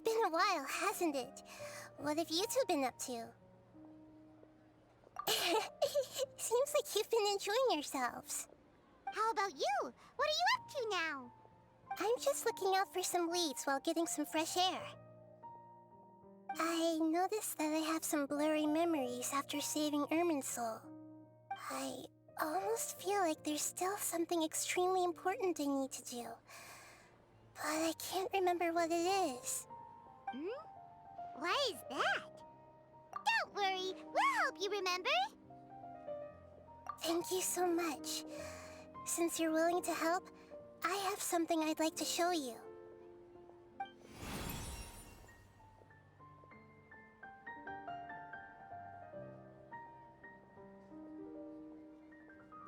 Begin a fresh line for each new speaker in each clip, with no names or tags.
been a while, hasn't it? What have you two been up to? Seems like you've been enjoying yourselves.
How about you? What are you up to now?
I'm just looking out for some leads while getting some fresh air. I noticed that I have some blurry memories after saving Ermin's soul. I almost feel like there's still something extremely important I need to do. But I can't remember what it is.
Why is that? Don't worry, we'll help you remember.
Thank you so much. Since you're willing to help, I have something I'd like to show you.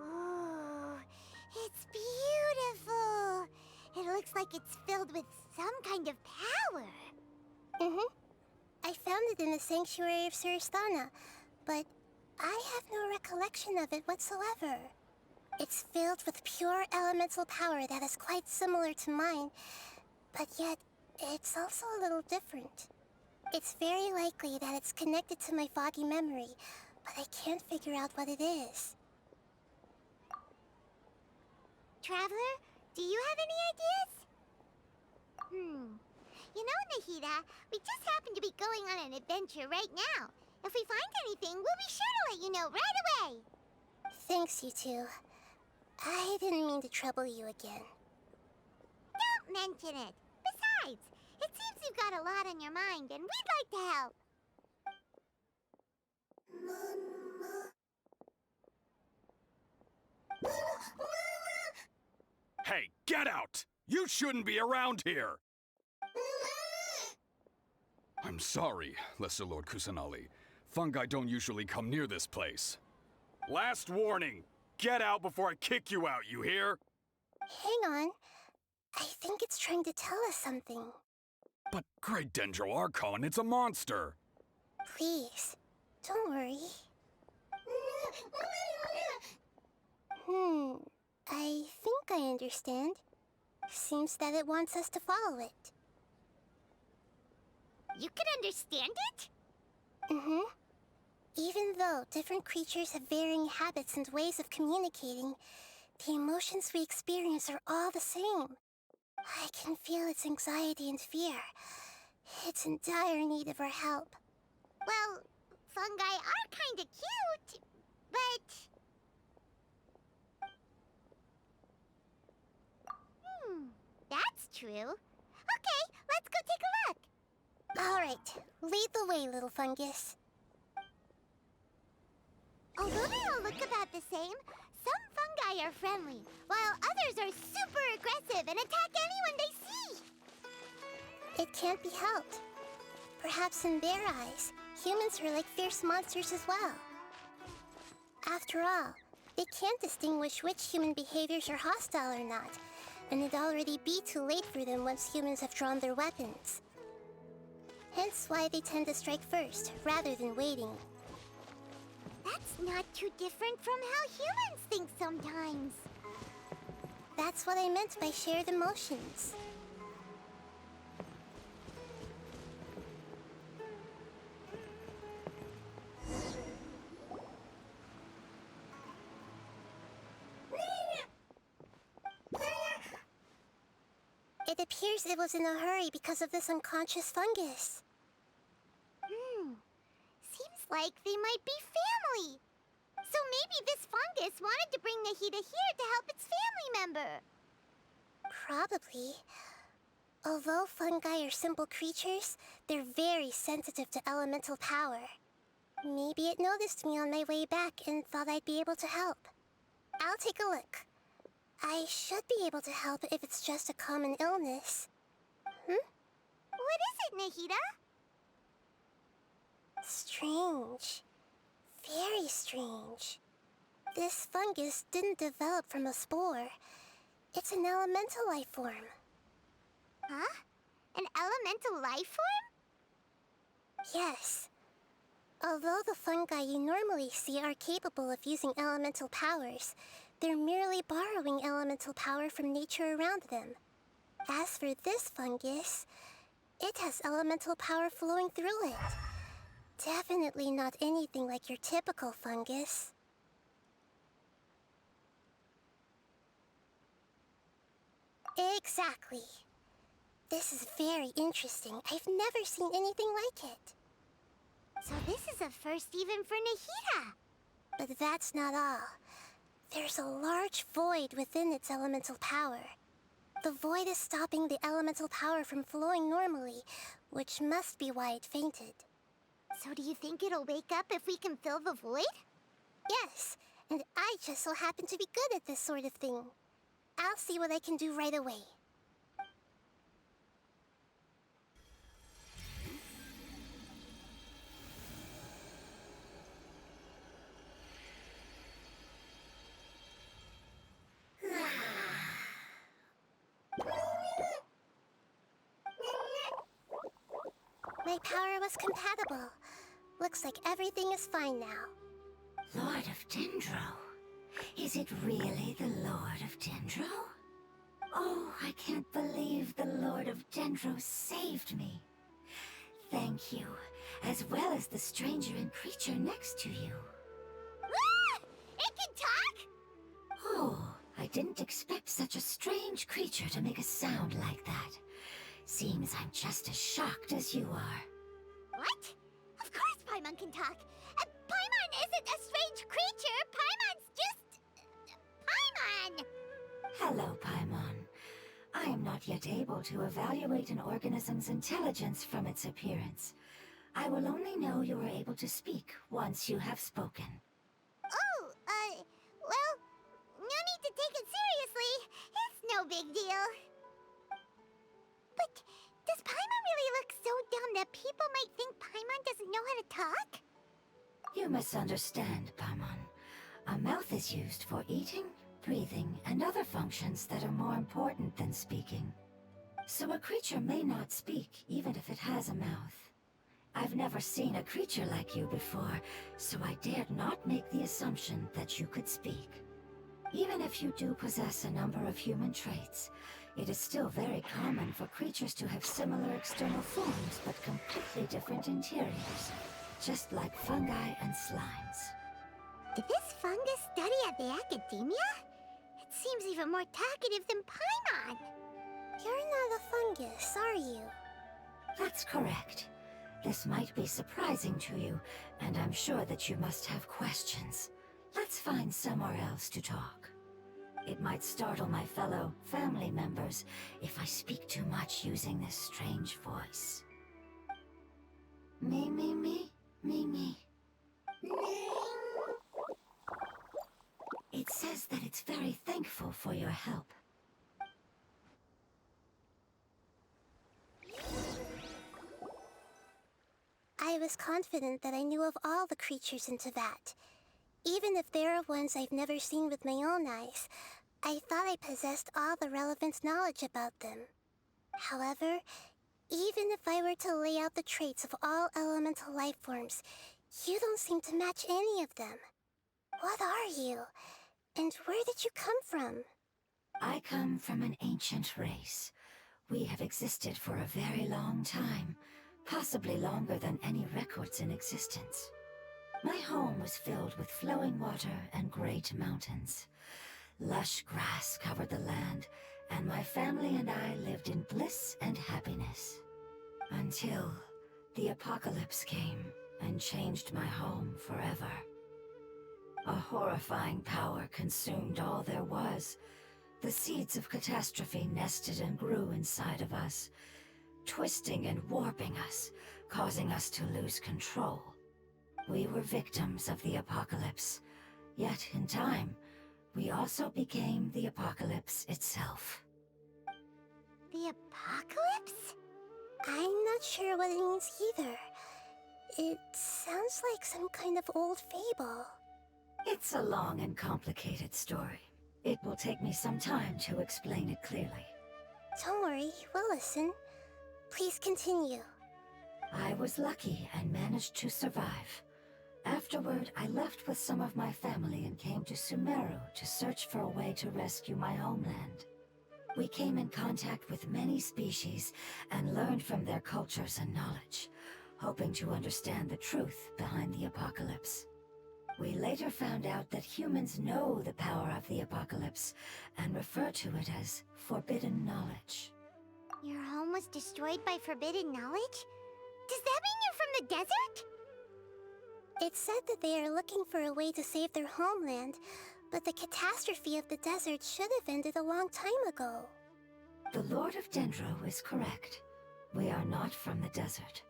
Oh, it's beautiful. It looks like it's filled with some kind of power.
I found it in the sanctuary of Suristana, but I have no recollection of it whatsoever. It's filled with pure elemental power that is quite similar to mine, but yet it's also a little different. It's very likely that it's connected to my foggy memory, but I can't figure out what it is.
Traveler, do you have any ideas? You know, Nahida, we just happen to be going on an adventure right now. If we find anything, we'll be sure to let you know right away.
Thanks, you two. I didn't mean to trouble you again.
Don't mention it. Besides, it seems you've got a lot on your mind, and we'd like to help.
Hey, get out! You shouldn't be around here! I'm sorry, Lesser Lord Kusanali. Fungi don't usually come near this place. Last warning! Get out before I kick you out, you hear?
Hang on. I think it's trying to tell us something.
But Great Dendro Archon, it's a monster!
Please, don't worry. I think I understand. Seems that it wants us to follow it.
You can understand it?
Even though different creatures have varying habits and ways of communicating, the emotions we experience are all the same. I can feel its anxiety and fear. It's in dire need of our help.
Well, fungi are kinda cute, but... that's true. Okay, let's go take a look.
All right, lead the way, little fungus.
Although they all look about the same, some fungi are friendly, while others are super aggressive and attack anyone they see.
It can't be helped. Perhaps in their eyes, humans are like fierce monsters as well. After all, they can't distinguish which human behaviors are hostile or not, and it'd already be too late for them once humans have drawn their weapons. Hence why they tend to strike first, rather than waiting.
That's not too different from how humans think sometimes.
That's what I meant by shared emotions. It appears it was in a hurry because of this unconscious fungus.
Seems like they might be family. So maybe this fungus wanted to bring Nahida here to help its family member.
Probably. Although fungi are simple creatures, they're very sensitive to elemental power. Maybe it noticed me on my way back and thought I'd be able to help. I'll take a look. I should be able to help if it's just a common illness.
What is it, Nahida?
Strange. Very strange. This fungus didn't develop from a spore. It's an elemental life form.
Huh? An elemental life form?
Yes. Although the fungi you normally see are capable of using elemental powers, they're merely borrowing elemental power from nature around them. As for this fungus, It has elemental power flowing through it. Definitely not anything like your typical fungus. Exactly. This is very interesting. I've never seen anything like it.
So this is a first even for Nahida.
But that's not all. There's a large void within its elemental power. The void is stopping the elemental power from flowing normally, which must be why it fainted.
So do you think it'll wake up if we can fill the void?
Yes, and I just so happen to be good at this sort of thing. I'll see what I can do right away. My power was compatible. Looks like everything is fine now.
Lord of Dendro? Is it really the Lord of Dendro? Oh, I can't believe the Lord of Dendro saved me. Thank you, as well as the stranger and creature next to you.
Ah! It can talk?
Oh, I didn't expect such a strange creature to make a sound like that. Seems I'm just as shocked as you are.
What? Of course Paimon can talk. Paimon isn't a strange creature. Paimon's just... Paimon!
Hello, Paimon. I am not yet able to evaluate an organism's intelligence from its appearance. I will only know you are able to speak once you have spoken.
Oh, well, no need to take it seriously. It's no big deal. But does Paimon really look so dumb that people might think Paimon doesn't know how to talk?
You misunderstand, Paimon. A mouth is used for eating, breathing, and other functions that are more important than speaking. So a creature may not speak, even if it has a mouth. I've never seen a creature like you before, so I dared not make the assumption that you could speak. Even if you do possess a number of human traits, it is still very common for creatures to have similar external forms but completely different interiors, just like fungi and slimes.
Did this fungus study at the academia? It seems even more talkative than Paimon.
You're not a fungus, are you?
That's correct. This might be surprising to you, and I'm sure that you must have questions. Let's find somewhere else to talk. It might startle my fellow family members if I speak too much using this strange voice. Me, me, me, me, me. It says that it's very thankful for your help.
I was confident that I knew of all the creatures in Teyvat. Even if there are ones I've never seen with my own eyes, I thought I possessed all the relevant knowledge about them. However, even if I were to lay out the traits of all elemental life forms, you don't seem to match any of them. What are you? And where did you come from?
I come from an ancient race. We have existed for a very long time, possibly longer than any records in existence. My home was filled with flowing water and great mountains. Lush grass covered the land, and my family and I lived in bliss and happiness. Until the apocalypse came and changed my home forever. A horrifying power consumed all there was. The seeds of catastrophe nested and grew inside of us, twisting and warping us, causing us to lose control. We were victims of the apocalypse, yet in time, we also became the apocalypse itself.
The apocalypse?
I'm not sure what it means either. It sounds like some kind of old fable.
It's a long and complicated story. It will take me some time to explain it clearly.
Don't worry, we'll listen. Please continue.
I was lucky and managed to survive. Afterward, I left with some of my family and came to Sumeru to search for a way to rescue my homeland. We came in contact with many species and learned from their cultures and knowledge, hoping to understand the truth behind the apocalypse. We later found out that humans know the power of the apocalypse and refer to it as forbidden knowledge.
Your home was destroyed by forbidden knowledge? Does that mean you're from the desert?
It's said that they are looking for a way to save their homeland, but the catastrophe of the desert should have ended a long time ago.
The Lord of Dendro is correct. We are not from the desert.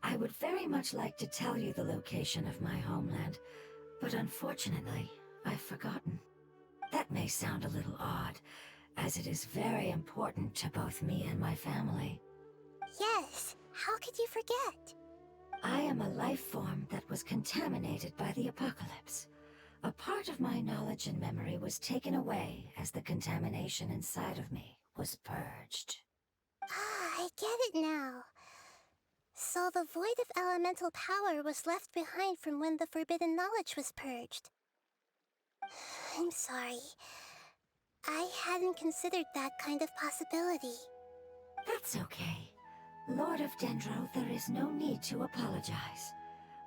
I would very much like to tell you the location of my homeland, but unfortunately, I've forgotten. That may sound a little odd, as it is very important to both me and my family.
Yes, how could you forget?
I am a life form that was contaminated by the apocalypse. A part of my knowledge and memory was taken away as the contamination inside of me was purged.
Ah, I get it now. So the void of elemental power was left behind from when the forbidden knowledge was purged. I'm sorry. I hadn't considered that kind of possibility.
That's okay. Lord of Dendro, there is no need to apologize.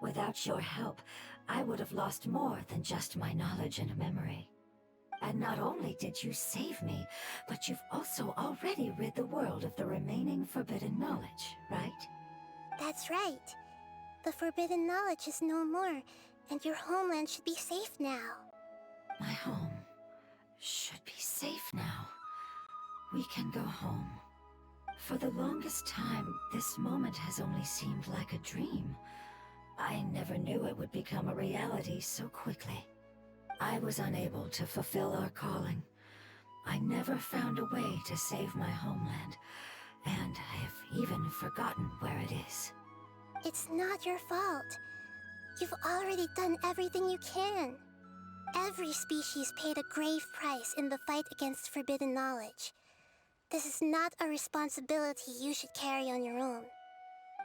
Without your help, I would have lost more than just my knowledge and memory. And not only did you save me, but you've also already rid the world of the remaining forbidden knowledge, right?
That's right. The forbidden knowledge is no more, and your homeland should be safe now.
My home should be safe now. We can go home. For the longest time, this moment has only seemed like a dream. I never knew it would become a reality so quickly. I was unable to fulfill our calling. I never found a way to save my homeland, and I have even forgotten where it is.
It's not your fault. You've already done everything you can. Every species paid a grave price in the fight against forbidden knowledge. This is not a responsibility you should carry on your own.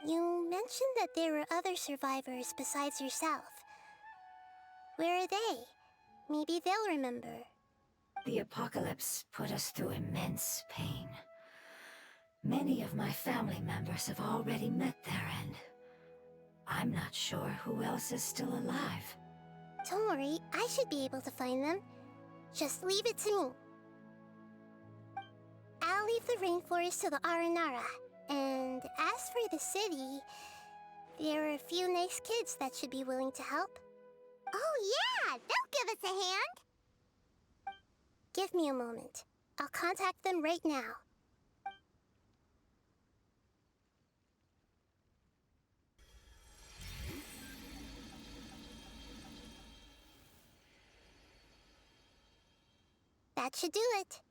You mentioned that there were other survivors besides yourself. Where are they? Maybe they'll remember.
The apocalypse put us through immense pain. Many of my family members have already met their end. I'm not sure who else is still alive.
Don't worry, I should be able to find them. Just leave it to me. I'll leave the rainforest to the Aranara. And as for the city, there are a few nice kids that should be willing to help.
Oh yeah, they'll give us a hand.
Give me a moment. I'll contact them right now. That should do it.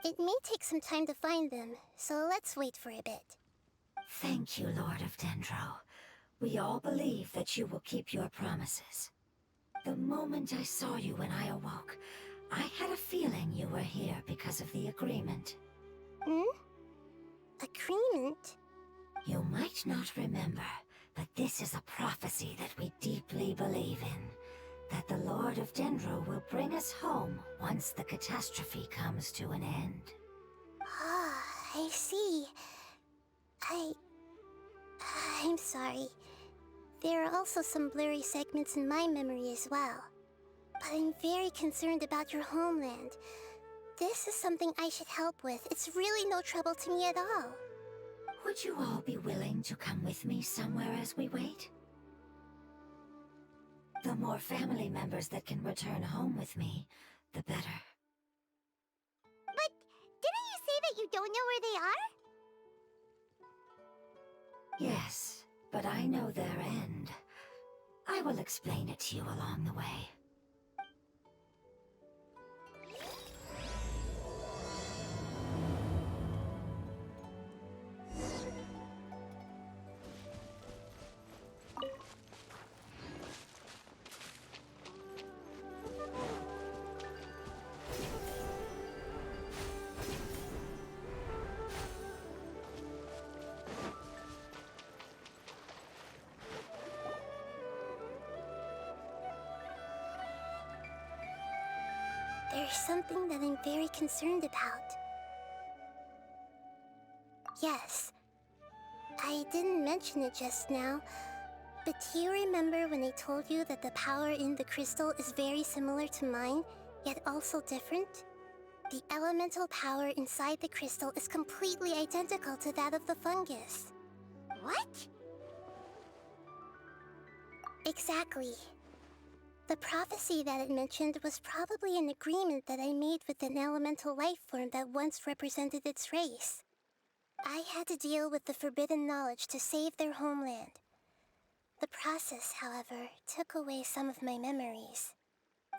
It may take some time to find them, so let's wait for a bit.
Thank you, Lord of Dendro. We all believe that you will keep your promises. The moment I saw you when I awoke, I had a feeling you were here because of the agreement.
Hmm? Agreement?
You might not remember, but this is a prophecy that we deeply believe in. That the Lord of Dendro will bring us home once the catastrophe comes to an end.
Ah, I see. I'm sorry. There are also some blurry segments in my memory as well. But I'm very concerned about your homeland. This is something I should help with. It's really no trouble to me at all.
Would you all be willing to come with me somewhere as we wait? The more family members that can return home with me, the better.
But didn't you say that you don't know where they are?
Yes, but I know their end. I will explain it to you along the way.
There's something that I'm very concerned about. Yes, I didn't mention it just now, but do you remember when I told you that the power in the crystal is very similar to mine, yet also different? The elemental power inside the crystal is completely identical to that of the fungus.
What?
Exactly. The prophecy that it mentioned was probably an agreement that I made with an elemental life form that once represented its race. I had to deal with the forbidden knowledge to save their homeland. The process, however, took away some of my memories.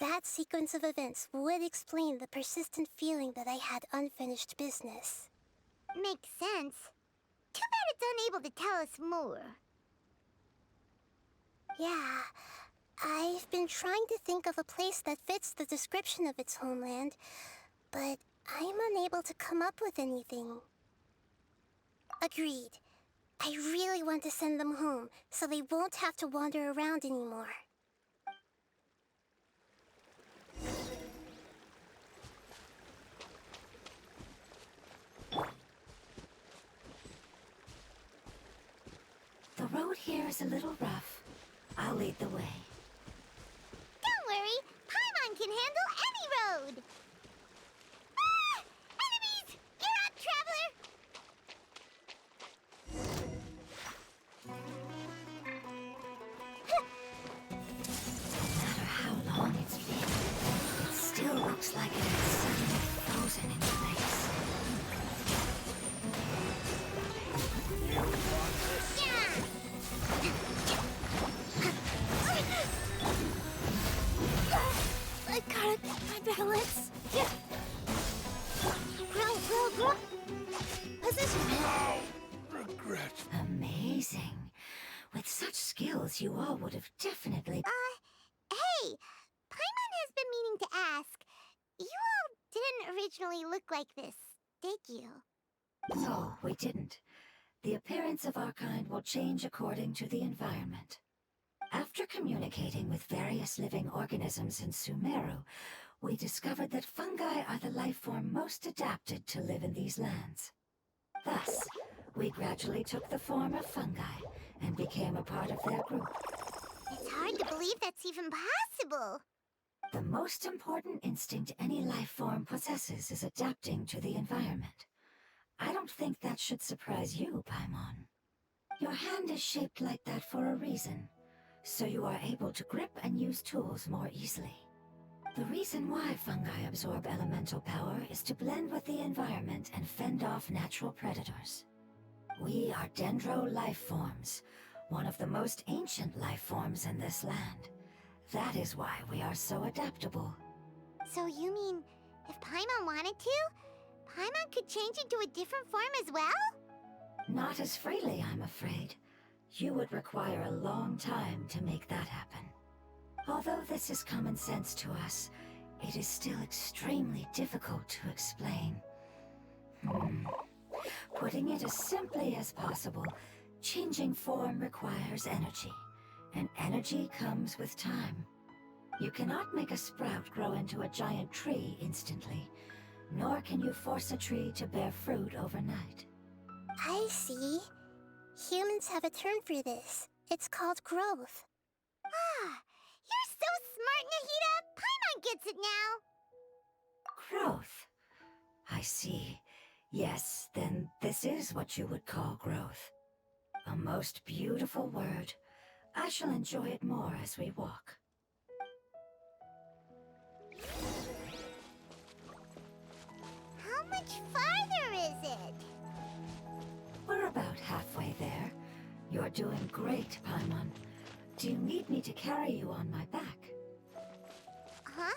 That sequence of events would explain the persistent feeling that I had unfinished business.
Makes sense. Too bad it's unable to tell us more.
Yeah, I've been trying to think of a place that fits the description of its homeland, but I'm unable to come up with anything. Agreed. I really want to send them home, so they won't have to wander around anymore.
The road here is a little rough. I'll lead the way.
Don't worry, Paimon can handle any road! Ah! Enemies! You're up, traveler!
No matter how long it's been, it still looks like it has suddenly frozen in place.
I gotta get my balance. Row. Position.
Regret.
Amazing. With such skills, you all would have definitely...
Hey! Paimon has been meaning to ask. You all didn't originally look like this, did you?
No, we didn't. The appearance of our kind will change according to the environment. After communicating with various living organisms in Sumeru, we discovered that fungi are the life form most adapted to live in these lands. Thus, we gradually took the form of fungi and became a part of their group.
It's hard to believe that's even possible.
The most important instinct any life form possesses is adapting to the environment. I don't think that should surprise you, Paimon. Your hand is shaped like that for a reason, so you are able to grip and use tools more easily. The reason why fungi absorb elemental power is to blend with the environment and fend off natural predators. We are dendro life forms, one of the most ancient life forms in this land. That is why we are so adaptable.
So you mean, if Paimon wanted to, Paimon could change into a different form as well?
Not as freely, I'm afraid. You would require a long time to make that happen. Although this is common sense to us, it is still extremely difficult to explain. Putting it as simply as possible, changing form requires energy, and energy comes with time. You cannot make a sprout grow into a giant tree instantly, nor can you force a tree to bear fruit overnight.
I see. Humans have a term for this. It's called growth.
Ah, you're so smart, Nahida! Paimon gets it now!
Growth. I see. Yes, then this is what you would call growth. A most beautiful word. I shall enjoy it more as we walk.
How much farther is it?
We're about halfway there. You're doing great, Paimon. Do you need me to carry you on my back?
Huh?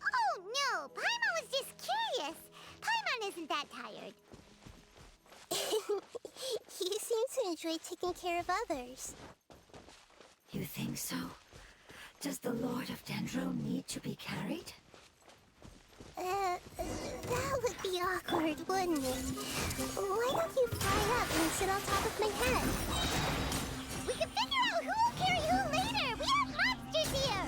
Oh, no! Paimon was just curious! Paimon isn't that tired.
You seem to enjoy taking care of others.
You think so? Does the Lord of Dendro need to be carried?
That would be awkward, wouldn't it? Why don't you fly up and sit on top of my head?
We can figure out who will carry who later! We have monsters here!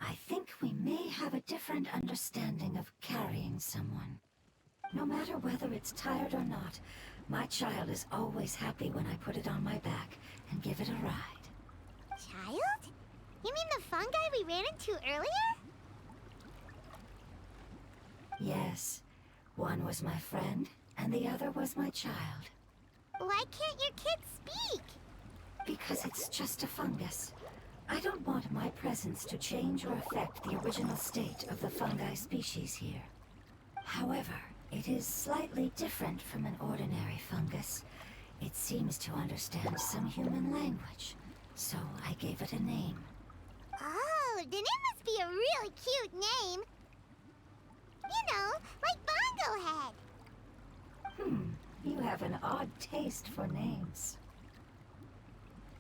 I think we it's tired or not, my child is always happy when I put it on my back and give it a ride.
Child? You mean the fungi we ran into earlier?
Yes, one was my friend, and the other was my child.
Why can't your kid speak?
Because it's just a fungus. I don't want my presence to change or affect the original state of the fungi species here. However, it is slightly different from an ordinary fungus. It seems to understand some human language, so I gave it a name.
Oh, then it must be a really cute name. You know, like Bongo Head.
You have an odd taste for names.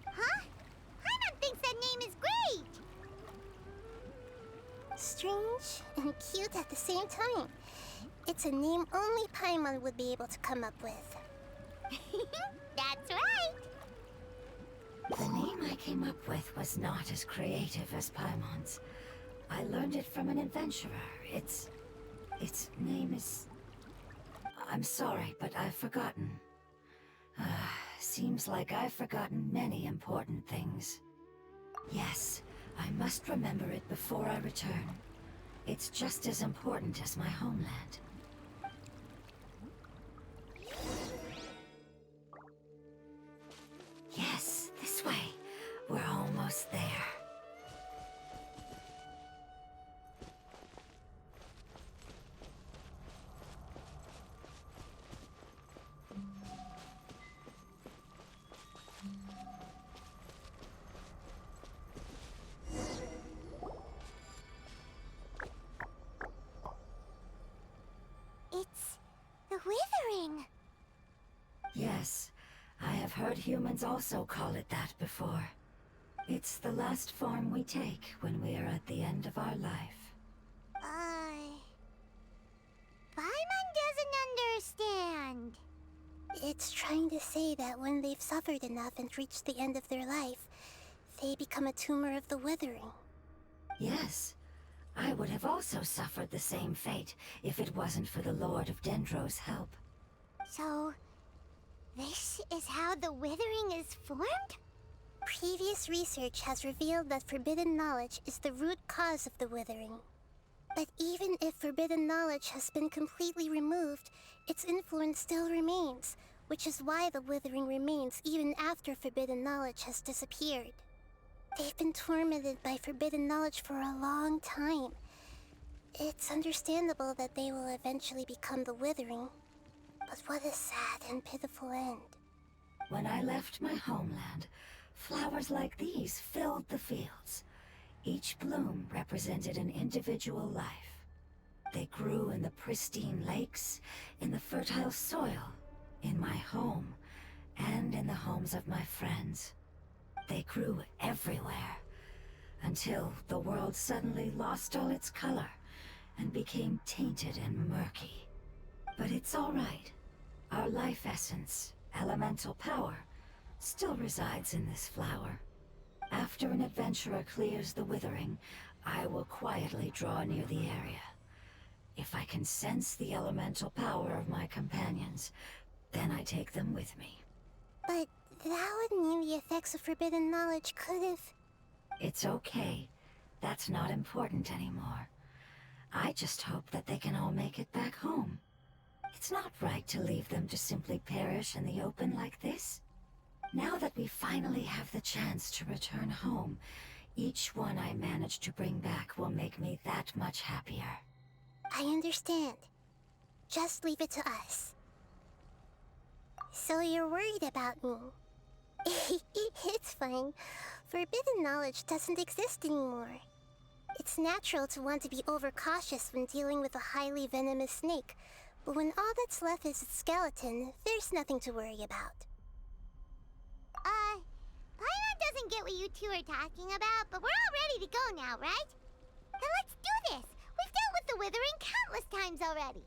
Huh? Paimon thinks that name is great.
Strange and cute at the same time. It's a name only Paimon would be able to come up with.
That's right.
The name I came up with was not as creative as Paimon's. I learned it from an adventurer. Its name is... I'm sorry, but I've forgotten. Seems like I've forgotten many important things. Yes, I must remember it before I return. It's just as important as my homeland. Yes, this way. We're almost there.
It's the withering.
Yes, I have heard humans also call it that before. It's the last form we take when we are at the end of our life.
Paimon doesn't understand.
It's trying to say that when they've suffered enough and reached the end of their life, they become a tumor of the withering.
Yes, I would have also suffered the same fate if it wasn't for the Lord of Dendro's help.
So, this is how the withering is formed?
Previous research has revealed that forbidden knowledge is the root cause of the withering. But even if forbidden knowledge has been completely removed, its influence still remains, which is why the withering remains even after forbidden knowledge has disappeared. They've been tormented by forbidden knowledge for a long time. It's understandable that they will eventually become the withering. But what a sad and pitiful end.
When I left my homeland, flowers like these filled the fields. Each bloom represented an individual life. They grew in the pristine lakes, in the fertile soil, in my home, and in the homes of my friends. They grew everywhere, until the world suddenly lost all its color and became tainted and murky. But it's all right. Our life essence, elemental power, still resides in this flower. After an adventurer clears the withering, I will quietly draw near the area. If I can sense the elemental power of my companions, then I take them with me.
But that would mean the effects of forbidden knowledge could have...
It's okay. That's not important anymore. I just hope that they can all make it back home. It's not right to leave them to simply perish in the open like this. Now that we finally have the chance to return home, each one I manage to bring back will make me that much happier.
I understand. Just leave it to us. So you're worried about me? It's fine. Forbidden knowledge doesn't exist anymore. It's natural to want to be overcautious when dealing with a highly venomous snake, but when all that's left is its skeleton, there's nothing to worry about.
Paimon doesn't get what you two are talking about, but we're all ready to go now, right? Then let's do this! We've dealt with the withering countless times already!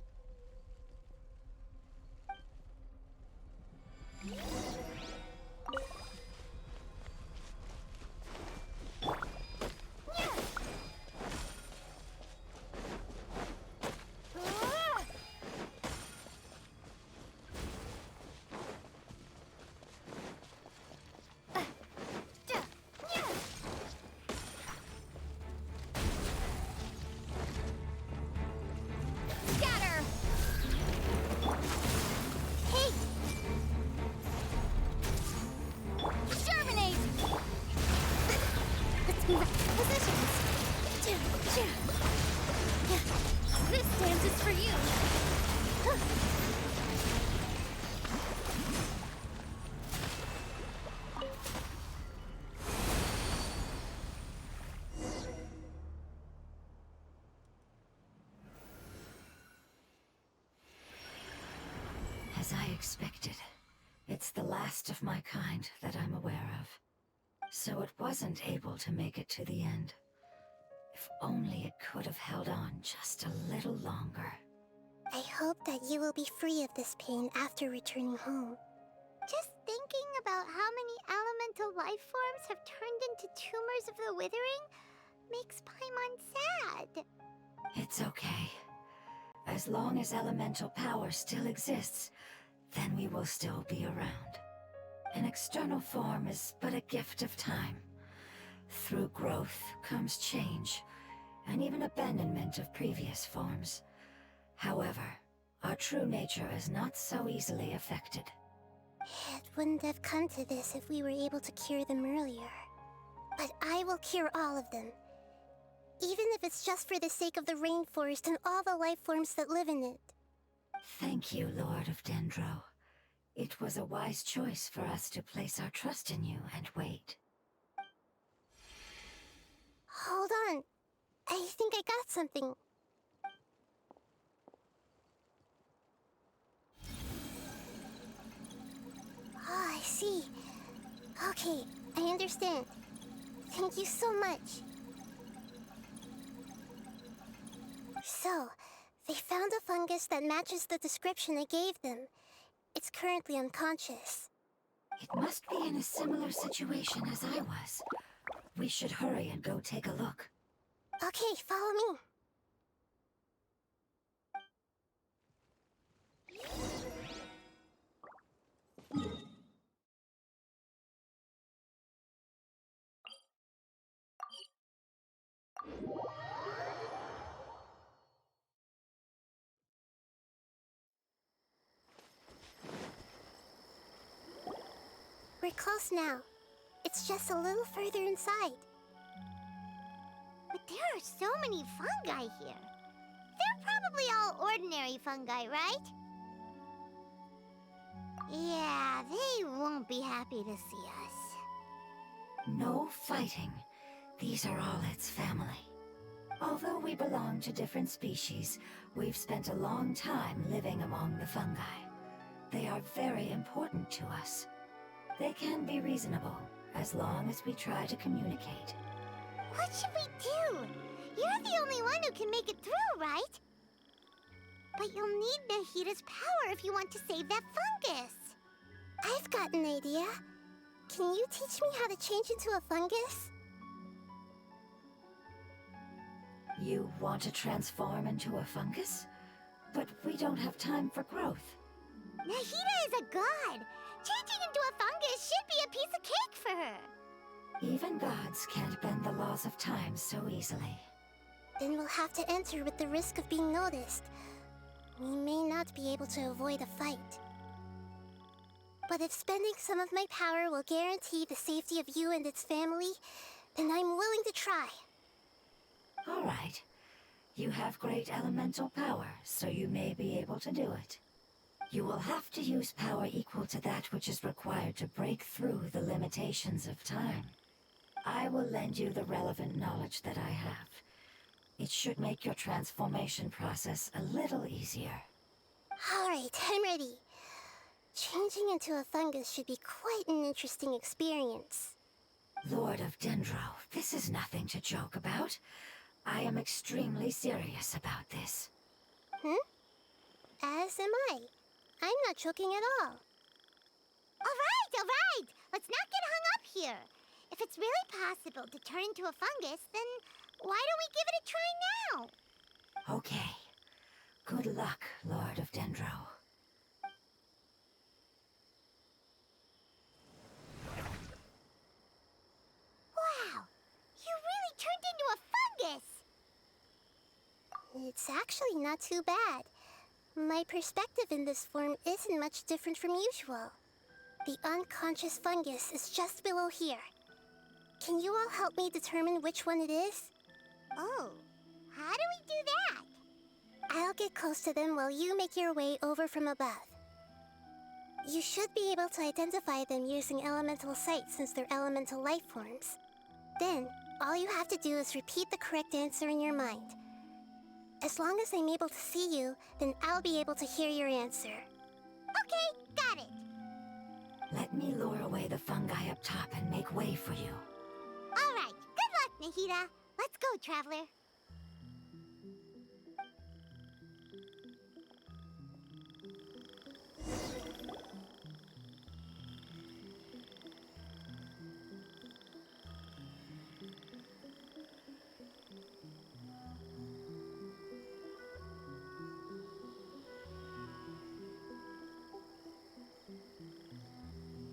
As I expected, it's the last of my kind that I'm aware of. So it wasn't able to make it to the end. If only it could have held on just a little longer.
I hope that you will be free of this pain after returning home.
Just thinking about how many elemental life forms have turned into tumors of the withering makes Paimon sad.
It's okay. As long as elemental power still exists, then we will still be around. An external form is but a gift of time. Through growth comes change, and even abandonment of previous forms. However, our true nature is not so easily affected.
It wouldn't have come to this if we were able to cure them earlier. But I will cure all of them. Even if it's just for the sake of the rainforest and all the life forms that live in it.
Thank you, Lord of Dendro. It was a wise choice for us to place our trust in you and wait.
Hold on. I think I got something. Oh, I see. Okay, I understand. Thank you so much. So, they found a fungus that matches the description I gave them. It's currently unconscious.
It must be in a similar situation as I was. We should hurry and go take a look.
Okay, follow me. We're close now. It's just a little further inside.
But there are so many fungi here. They're probably all ordinary fungi, right? Yeah, they won't be happy to see us.
No fighting. These are all its family. Although we belong to different species, we've spent a long time living among the fungi. They are very important to us. They can be reasonable, as long as we try to communicate.
What should we do? You're the only one who can make it through, right? But you'll need Nahida's power if you want to save that fungus.
I've got an idea. Can you teach me how to change into a fungus?
You want to transform into a fungus? But we don't have time for growth.
Nahida is a god. Changing into a fungus should be a piece of cake for her.
Even gods can't bend the laws of time so easily.
Then we'll have to enter with the risk of being noticed. We may not be able to avoid a fight. But if spending some of my power will guarantee the safety of you and its family, then I'm willing to try.
All right. You have great elemental power, so you may be able to do it. You will have to use power equal to that which is required to break through the limitations of time. I will lend you the relevant knowledge that I have. It should make your transformation process a little easier.
All right, I'm ready. Changing into a fungus should be quite an interesting experience.
Lord of Dendro, this is nothing to joke about. I am extremely serious about this.
As am I. I'm not joking at all.
All right. Let's not get hung up here. If it's really possible to turn into a fungus, then why don't we give it a try now?
Okay. Good luck, Lord of Dendro.
Wow, you really turned into a fungus!
It's actually not too bad. My perspective in this form isn't much different from usual. The unconscious fungus is just below here. Can you all help me determine which one it is?
Oh, how do we do that?
I'll get close to them while you make your way over from above. You should be able to identify them using elemental sight since they're elemental life forms. Then, all you have to do is repeat the correct answer in your mind. As long as I'm able to see you, then I'll be able to hear your answer.
Okay, got it.
Let me lure away the fungi up top and make way for you.
All right, good luck, Nahida. Let's go, Traveler.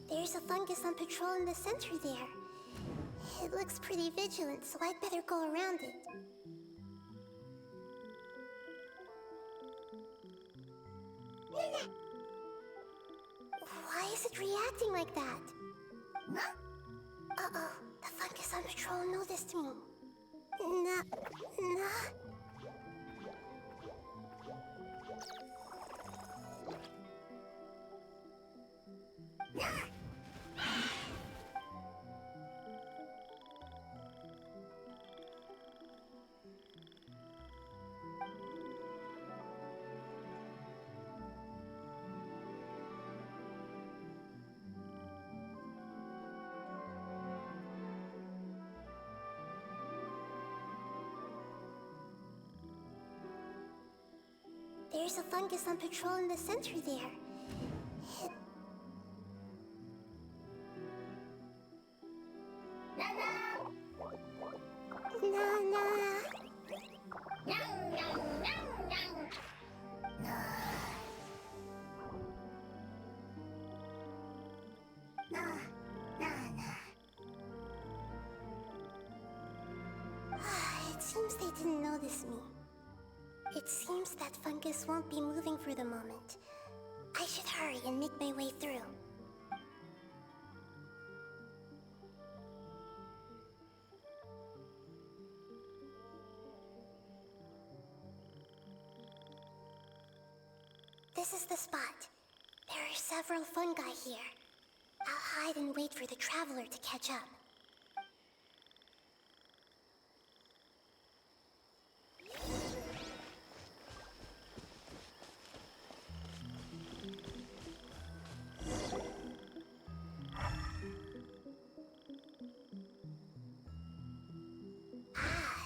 There's a fungus on patrol in the center there. It looks pretty vigilant, so I'd better go around it. Why is it reacting like that? Uh-oh, the fungus on patrol noticed me. There's a fungus on patrol in the center there. It seems they didn't notice me. It seems that fungus won't be moving for the moment. I should hurry and make my way through. This is the spot. There are several fungi here. I'll hide and wait for the traveler to catch up.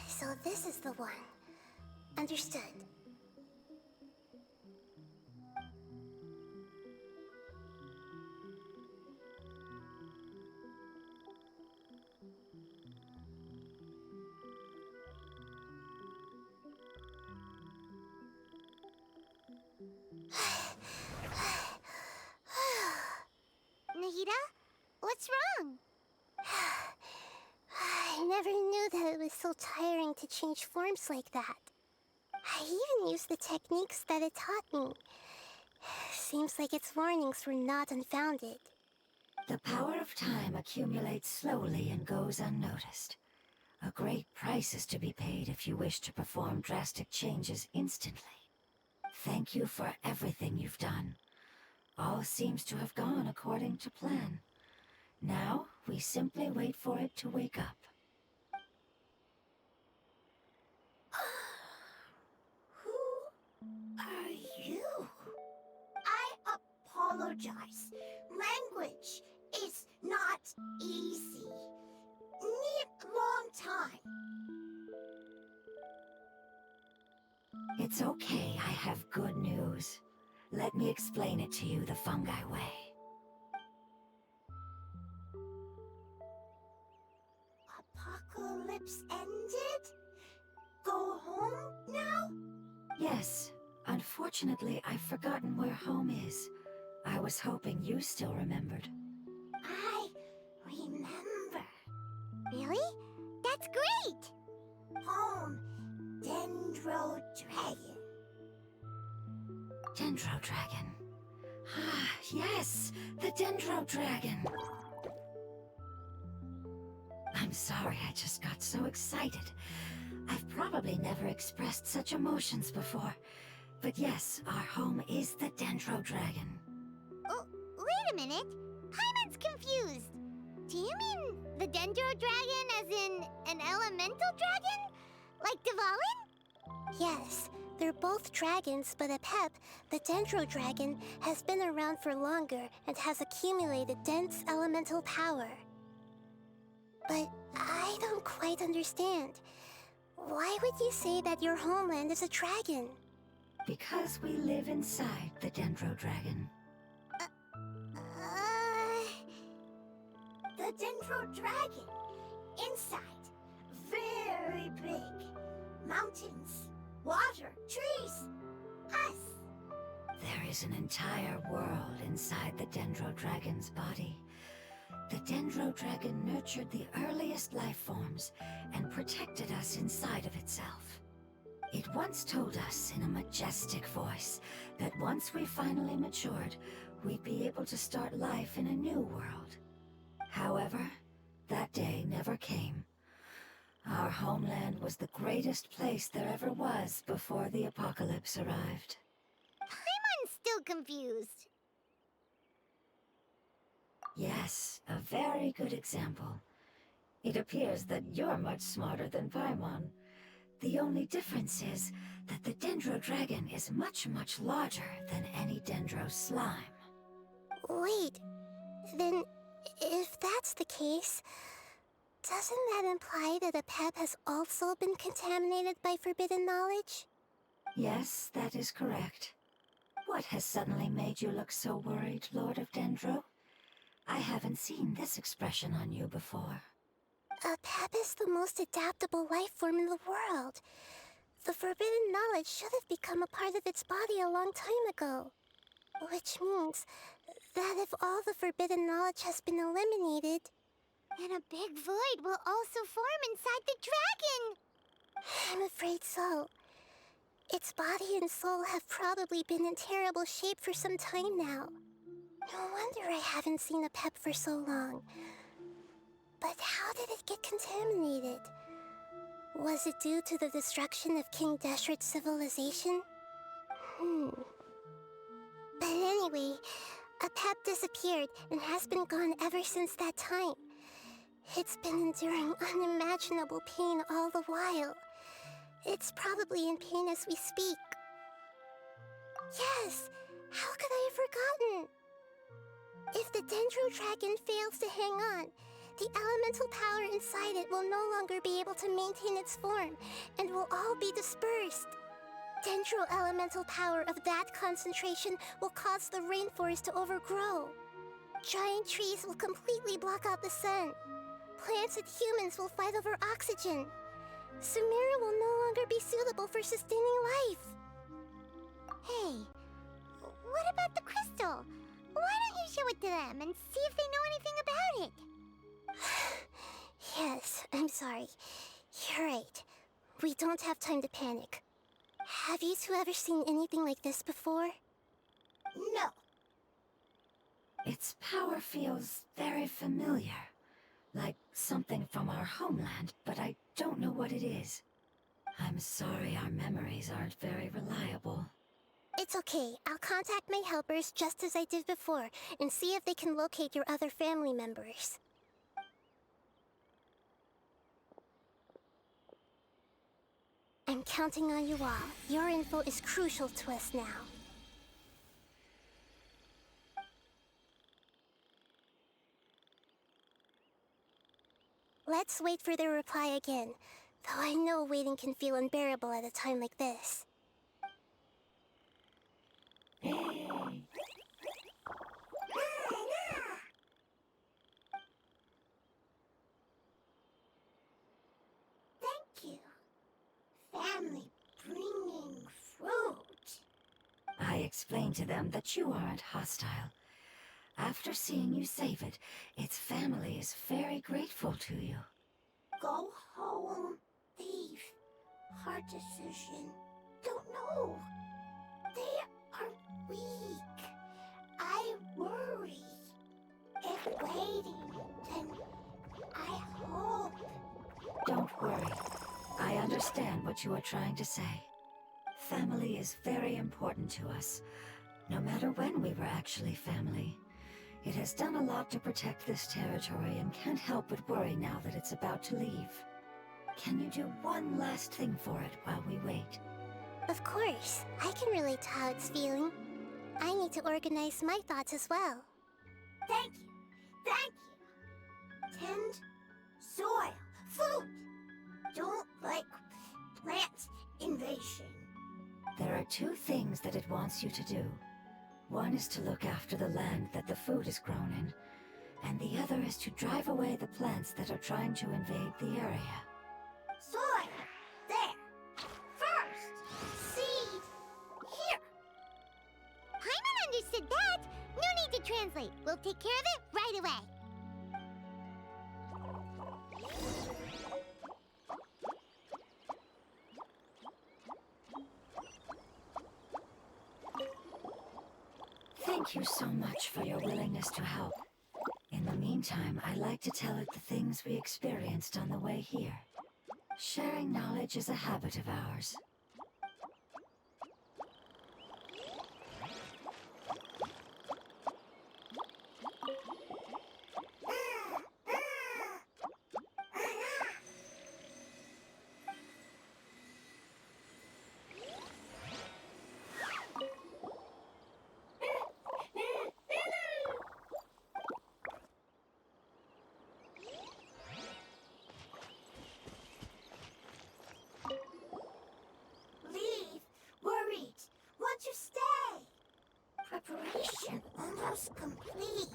So this is the one. Understood.
Nahida, what's wrong?
I never knew that it was so tiring to change forms like that. I even used the techniques that it taught me. Seems like its warnings were not unfounded.
The power of time accumulates slowly and goes unnoticed. A great price is to be paid if you wish to perform drastic changes instantly. Thank you for everything you've done. All seems to have gone according to plan. Now, we simply wait for it to wake up.
Who are you? I apologize. Language is not easy. Need long time.
It's okay, I have good news. Let me explain it to you the fungi way.
Apocalypse ended? Go home now?
Yes. Unfortunately, I've forgotten where home is. I was hoping you still remembered.
I remember.
Really? That's great!
Home, Dendro Dragon.
Dendro Dragon. Ah, yes! The Dendro Dragon! I'm sorry, I just got so excited. I've probably never expressed such emotions before. But yes, our home is the Dendro Dragon.
Oh, wait a minute. Paimon's confused. Do you mean the Dendro Dragon as in an elemental dragon? Like Dvalin?
Yes, They're both dragons, but Apep, the Dendro Dragon, has been around for longer and has accumulated dense elemental power. But I don't quite understand. Why would you say that your homeland is a dragon?
Because we live inside the Dendro Dragon.
The Dendro Dragon. Inside. Very big. Mountains, water, trees. Us.
There is an entire world inside the Dendro Dragon's body. The Dendro Dragon nurtured the earliest life forms and protected us inside of itself. It once told us in a majestic voice that once we finally matured, we'd be able to start life in a new world. However, that day never came. Our homeland was the greatest place there ever was before the apocalypse arrived.
I'm still confused.
Yes, a very good example. It appears that you're much smarter than Paimon. The only difference is that the Dendro Dragon is much, much larger than any Dendro slime.
Wait, then if that's the case, doesn't that imply that Apep has also been contaminated by forbidden knowledge?
Yes, that is correct. What has suddenly made you look so worried, Lord of Dendro? I haven't seen this expression on you before.
Apep is the most adaptable life form in the world. The forbidden knowledge should have become a part of its body a long time ago. Which means that if all the forbidden knowledge has been eliminated,
then a big void will also form inside the dragon!
I'm afraid so. Its body and soul have probably been in terrible shape for some time now. No wonder I haven't seen Apep for so long. But how did it get contaminated? Was it due to the destruction of King Deshret's civilization? But anyway, Apep disappeared and has been gone ever since that time. It's been enduring unimaginable pain all the while. It's probably in pain as we speak. Yes! How could I have forgotten? If the Dendro Dragon fails to hang on, the elemental power inside it will no longer be able to maintain its form and will all be dispersed. Dendro elemental power of that concentration will cause the rainforest to overgrow. Giant trees will completely block out the sun. Plants and humans will fight over oxygen. Sumeru will no longer be suitable for sustaining life.
Hey, what about the crystal? Why don't you show it to them and see if they know anything about it?
Yes, I'm sorry. You're right. We don't have time to panic. Have you two ever seen anything like this before?
No.
Its power feels very familiar. Like something from our homeland, but I don't know what it is. I'm sorry our memories aren't very reliable.
It's okay. I'll contact my helpers just as I did before and see if they can locate your other family members. I'm counting on you all. Your info is crucial to us now. Let's wait for their reply again, though I know waiting can feel unbearable at a time like this.
Thank you. Family bringing fruit.
I explained to them that you aren't hostile. After seeing you save it, its family is very grateful to you.
Go home, thief. Hard decision. Don't know. They are weak. I worry. If waiting, then I hope.
Don't worry. I understand what you are trying to say. Family is very important to us, no matter when we were actually family. It has done a lot to protect this territory and can't help but worry now that it's about to leave. Can you do one last thing for it while we wait?
Of course, I can relate to how it's feeling. I need to organize my thoughts as well.
Thank you. Thank you. Tend, soil, food. Don't like plant invasion.
There are two things that it wants you to do. One is to look after the land that the food is grown in, and the other is to drive away the plants that are trying to invade the area.
Soil. There. First. Seed. Here.
Paimon understood that. No need to translate. We'll take care of it right away.
Thank you so much for your willingness to help. In the meantime, I'd like to tell it the things we experienced on the way here. Sharing knowledge is a habit of ours.
Leave. Worried. Want to stay. Preparation almost complete.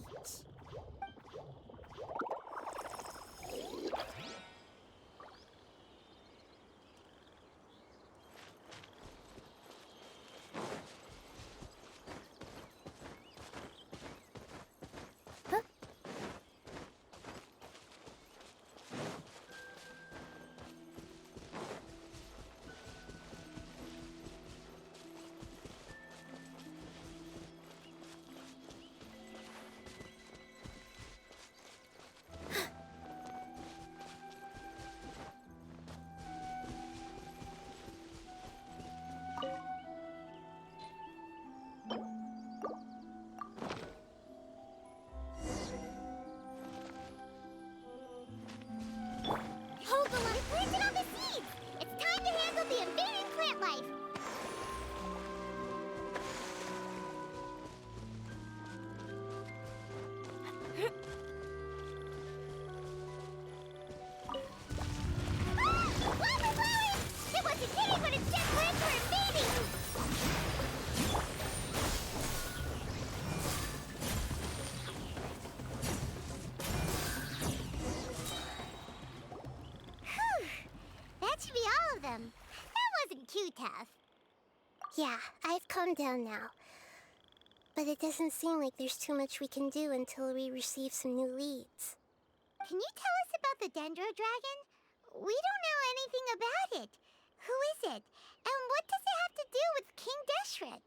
Hold the line, planted on the seeds! It's time to handle the invading plant life! Ah! Wildflowers! It wasn't kidding when its jet plants were invading! Whew. That should be all of them. That wasn't too tough.
Yeah, I've calmed down now. But it doesn't seem like there's too much we can do until we receive some new leads.
Can you tell us about the Dendro Dragon? We don't know anything about it. Who is it? And what does it have to do with King Deshret?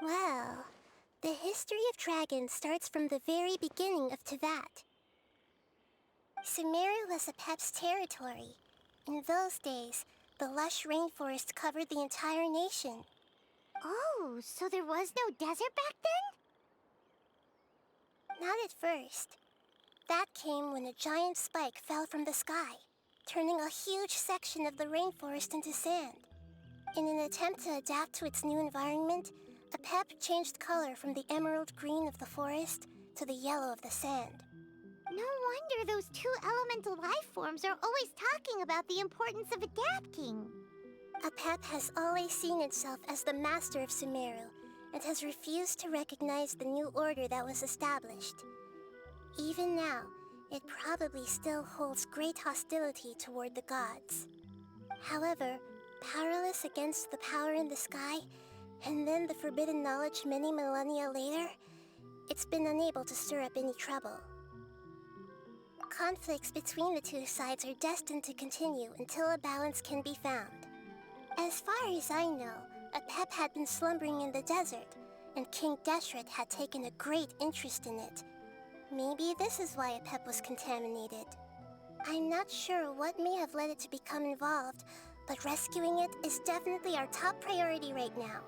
Well, the history of dragons starts from the very beginning of Tevat. Sumeru was Apep's territory. In those days, the lush rainforest covered the entire nation.
Oh, so there was no desert back then?
Not at first. That came when a giant spike fell from the sky, turning a huge section of the rainforest into sand. In an attempt to adapt to its new environment, Apep changed color from the emerald green of the forest to the yellow of the sand.
No wonder those two elemental life forms are always talking about the importance of adapting.
Apep has always seen itself as the master of Sumeru and has refused to recognize the new order that was established. Even now, it probably still holds great hostility toward the gods. However, powerless against the power in the sky, and then the forbidden knowledge many millennia later, it's been unable to stir up any trouble. Conflicts between the two sides are destined to continue until a balance can be found. As far as I know, Apep had been slumbering in the desert, and King Deshret had taken a great interest in it. Maybe this is why Apep was contaminated. I'm not sure what may have led it to become involved, but rescuing it is definitely our top priority right now.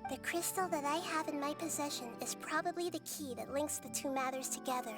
The crystal that I have in my possession is probably the key that links the two matters together.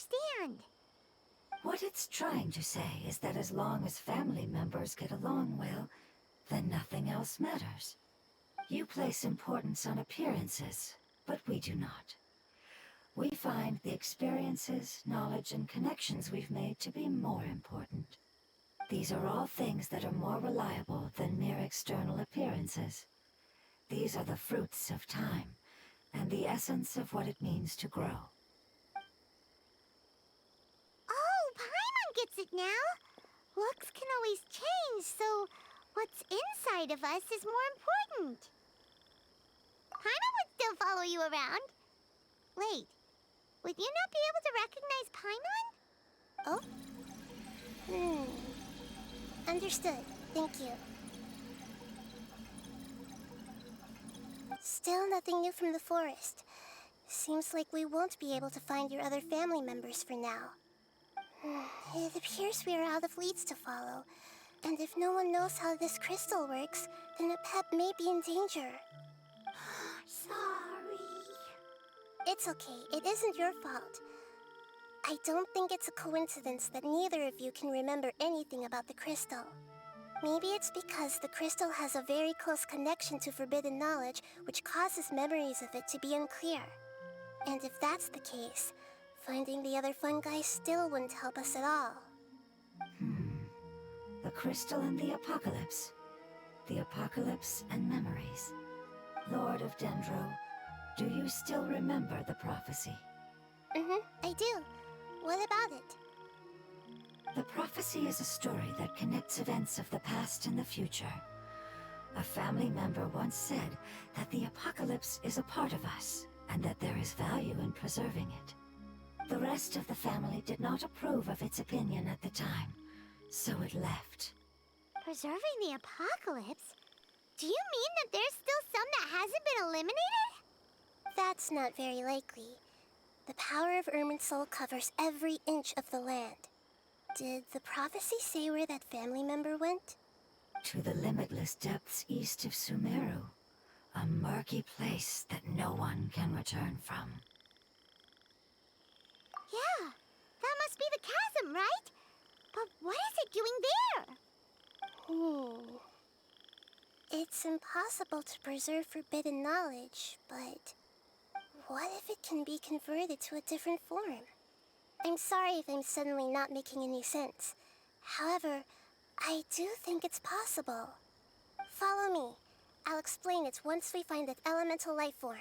understand.
What it's trying to say is that as long as family members get along well, then nothing else matters. You place importance on appearances, but we do not. We find the experiences, knowledge, and connections we've made to be more important. These are all things that are more reliable than mere external appearances. These are the fruits of time, and the essence of what it means to grow.
Oh, Paimon gets it now. Looks can always change, so what's inside of us is more important. Paimon would still follow you around. Wait, would you not be able to recognize Paimon?
Oh? Understood. Thank you. Still nothing new from the forest. Seems like we won't be able to find your other family members for now. It appears we are out of leads to follow. And if no one knows how this crystal works, then Apep may be in danger.
Sorry.
It's okay. It isn't your fault. I don't think it's a coincidence that neither of you can remember anything about the crystal. Maybe it's because the crystal has a very close connection to forbidden knowledge, which causes memories of it to be unclear. And if that's the case, finding the other fungi still wouldn't help us at all.
The crystal and the apocalypse. The apocalypse and memories. Lord of Dendro, do you still remember the prophecy?
I do. What about it?
The prophecy is a story that connects events of the past and the future. A family member once said that the apocalypse is a part of us, and that there is value in preserving it. The rest of the family did not approve of its opinion at the time, so it left.
Preserving the apocalypse? Do you mean that there's still some that hasn't been eliminated?
That's not very likely. The power of Irminsul covers every inch of the land. Did the prophecy say where that family member went?
To the limitless depths east of Sumeru. A murky place that no one can return from.
Yeah, that must be the chasm, right? But what is it doing there?
It's impossible to preserve forbidden knowledge, but what if it can be converted to a different form? I'm sorry if I'm suddenly not making any sense. However, I do think it's possible. Follow me. I'll explain it once we find that elemental life form.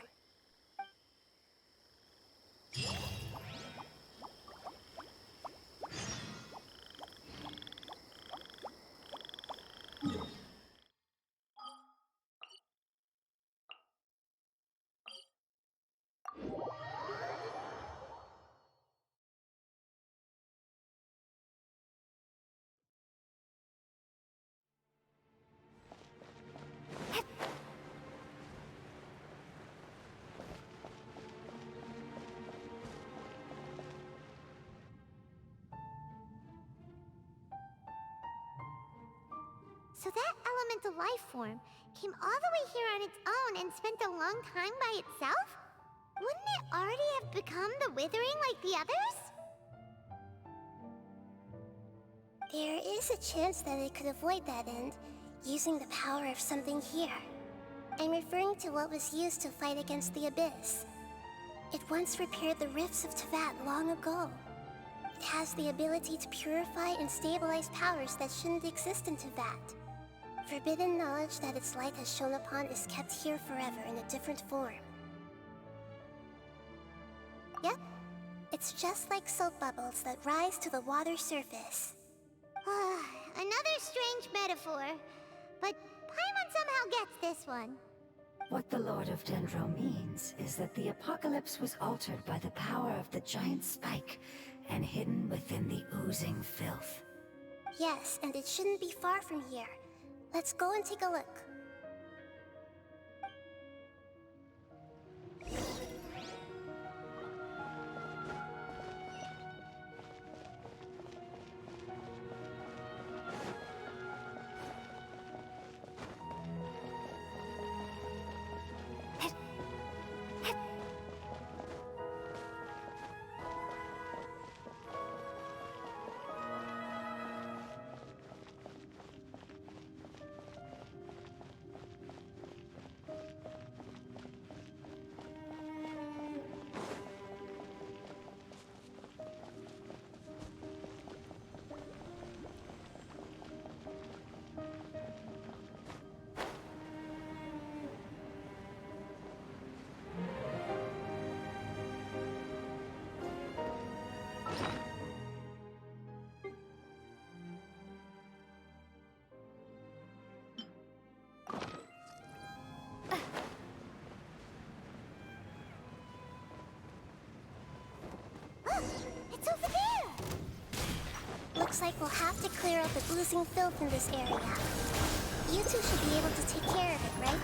So that elemental life form came all the way here on its own and spent a long time by itself? Wouldn't it already have become the Withering like the others?
There is a chance that it could avoid that end, using the power of something here. I'm referring to what was used to fight against the Abyss. It once repaired the rifts of Teyvat long ago. It has the ability to purify and stabilize powers that shouldn't exist in Teyvat. Forbidden knowledge that its light has shone upon is kept here forever in a different form. Yep, it's just like soap bubbles that rise to the water surface.
Another strange metaphor, but Paimon somehow gets this one.
What the Lord of Dendro means is that the apocalypse was altered by the power of the giant spike and hidden within the oozing filth.
Yes, and it shouldn't be far from here. Let's go and take a look. Looks like we'll have to clear out the oozing filth in this area. You two should be able to take care of it, right?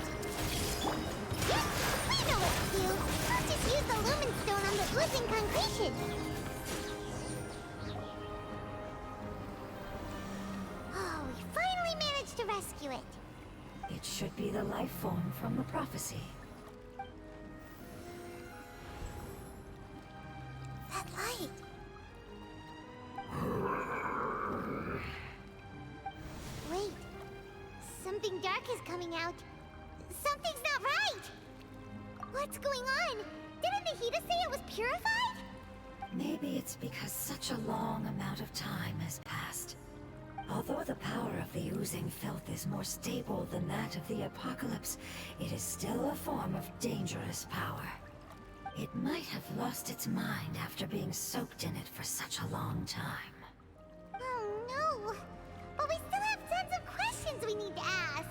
Yeah, we know what to do. We'll just use the lumen stone on the oozing concretion. Oh, we finally managed to rescue it.
It should be the life form from the prophecy.
That light.
Wait. Something dark is coming out. Something's not right! What's going on? Didn't Nahida say it was purified?
Maybe it's because such a long amount of time has passed. Although the power of the oozing filth is more stable than that of the apocalypse, it is still a form of dangerous power. It might have lost its mind after being soaked in it for such a long time.
Oh no! But we still have tons of questions we need to ask.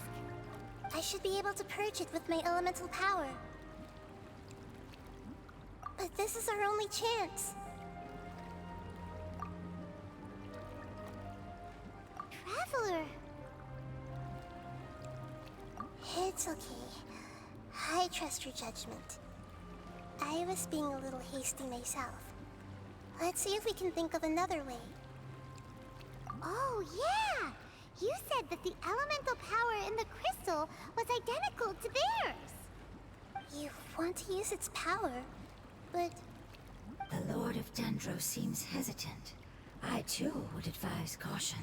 I should be able to purge it with my elemental power. But this is our only chance.
Traveler.
It's okay. I trust your judgment. I was being a little hasty myself. Let's see if we can think of another way.
Oh, yeah! You said that the elemental power in the crystal was identical to theirs.
You want to use its power, but
The Lord of Dendro seems hesitant. I too would advise caution.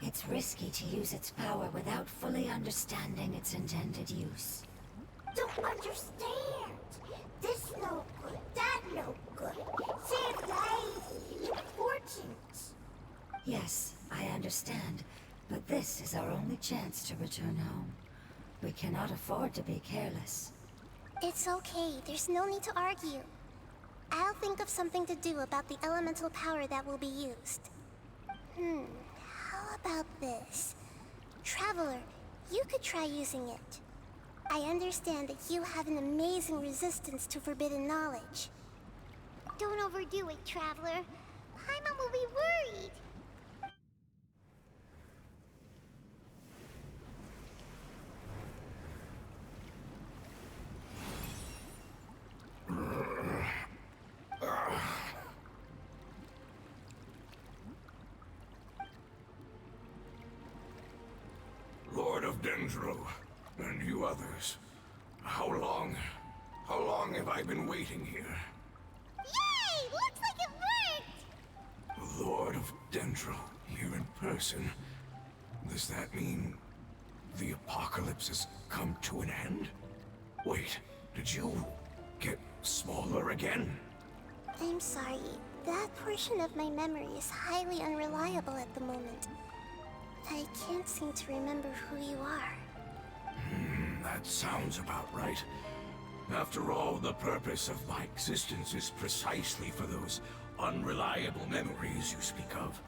It's risky to use its power without fully understanding its intended use.
Don't understand. This no good, that no good. Save life. Important.
Yes, I understand, but this is our only chance to return home. We cannot afford to be careless.
it's okay. There's no need to argue. I'll think of something to do about the elemental power that will be used. How about this? Traveler, you could try using it. I understand that you have an amazing resistance to forbidden knowledge.
Don't overdo it, Traveler. Paimon will be worried.
Lord of Dendro, and you others. How long have I been waiting here?
Yay! Looks like it worked!
Lord of Dendro, here in person. Does that mean the apocalypse has come to an end? Wait, did you get smaller again?
I'm sorry. That portion of my memory is highly unreliable at the moment. I can't seem to remember who you are.
That sounds about right. After all, the purpose of my existence is precisely for those unreliable memories you speak of.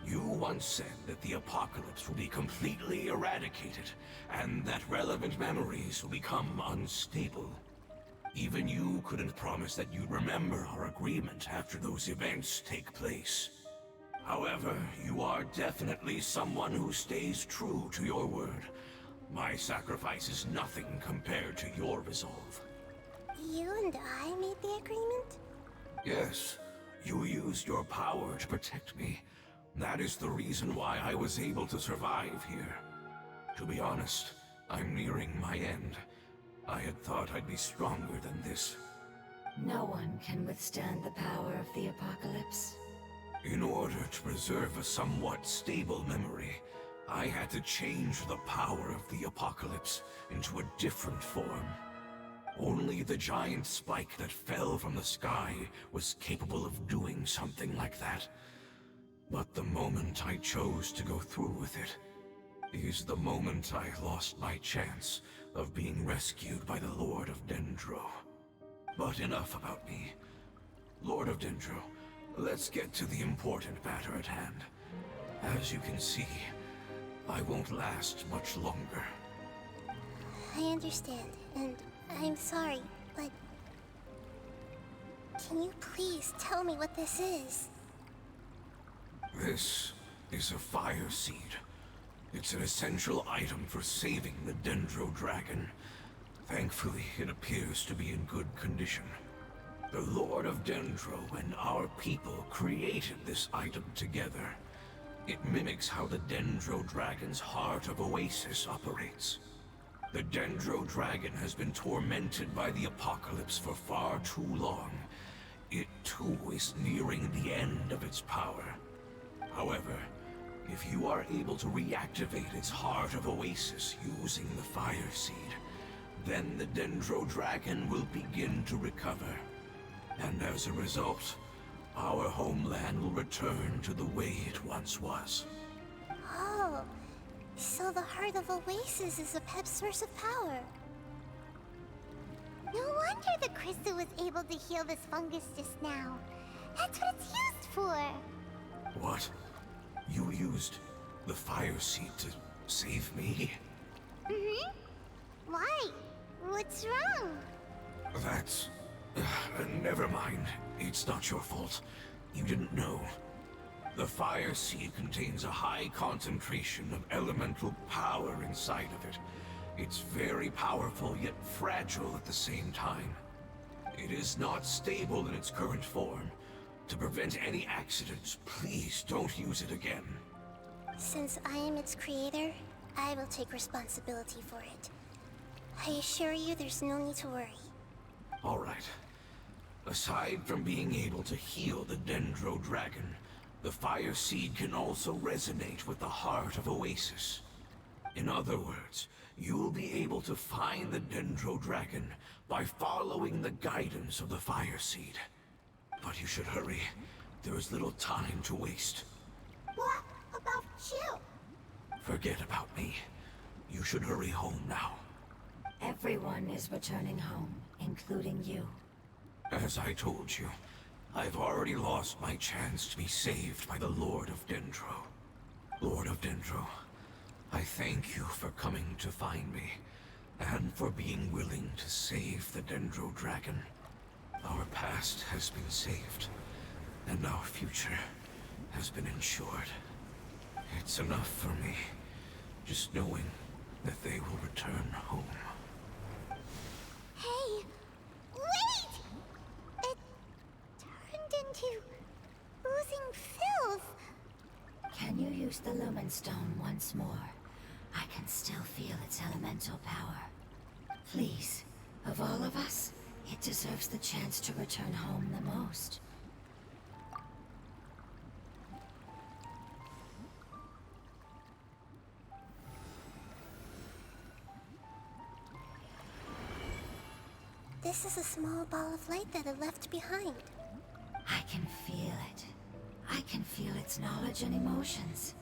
You once said that the apocalypse will be completely eradicated, and that relevant memories will become unstable. Even you couldn't promise that you'd remember our agreement after those events take place. However, you are definitely someone who stays true to your word. My sacrifice is nothing compared to your resolve.
You and I made the agreement?
Yes, you used your power to protect me. That is the reason why I was able to survive here. To be honest, I'm nearing my end. I had thought I'd be stronger than this.
No one can withstand the power of the apocalypse.
In order to preserve a somewhat stable memory, I had to change the power of the apocalypse into a different form. Only the giant spike that fell from the sky was capable of doing something like that. But the moment I chose to go through with it is the moment I lost my chance of being rescued by the Lord of Dendro. But enough about me. Lord of Dendro, let's get to the important matter at hand. As you can see, I won't last much longer.
I understand, and I'm sorry, but can you please tell me what this is?
This is a fire seed. It's an essential item for saving the Dendro Dragon. Thankfully, it appears to be in good condition. The Lord of Dendro and our people created this item together. It mimics how the Dendro Dragon's Heart of Oasis operates. The Dendro Dragon has been tormented by the apocalypse for far too long. It too is nearing the end of its power. However, if you are able to reactivate its Heart of Oasis using the Fire Seed, then the Dendro Dragon will begin to recover. And as a result, our homeland will return to the way it once was.
Oh, so the Heart of Oasis is a pep source of power.
No wonder the crystal was able to heal this fungus just now. That's what it's used for.
What? You used the Fire Seed to save me?
Mm-hmm. Why? What's wrong?
That's... never mind. It's not your fault. You didn't know. The Fire Seed contains a high concentration of elemental power inside of it. It's very powerful, yet fragile at the same time. It is not stable in its current form. To prevent any accidents, please don't use it again.
Since I am its creator, I will take responsibility for it. I assure you there's no need to worry.
All right. Aside from being able to heal the Dendro Dragon, the Fire Seed can also resonate with the Heart of Oasis. In other words, you'll be able to find the Dendro Dragon by following the guidance of the Fire Seed. But you should hurry. There is little time to waste.
What about you?
Forget about me. You should hurry home now.
Everyone is returning home, including you.
As I told you, I've already lost my chance to be saved by the Lord of Dendro. Lord of Dendro, I thank you for coming to find me, and for being willing to save the Dendro Dragon. Our past has been saved, and our future has been ensured. It's enough for me, just knowing that they will return home.
Hey! Wait! It turned into oozing filth.
Can you use the Lumen Stone once more? I can still feel its elemental power. Please, of all of us, it deserves the chance to return home the most.
This is a small ball of light that it left behind.
I can feel it. I can feel its knowledge and emotions.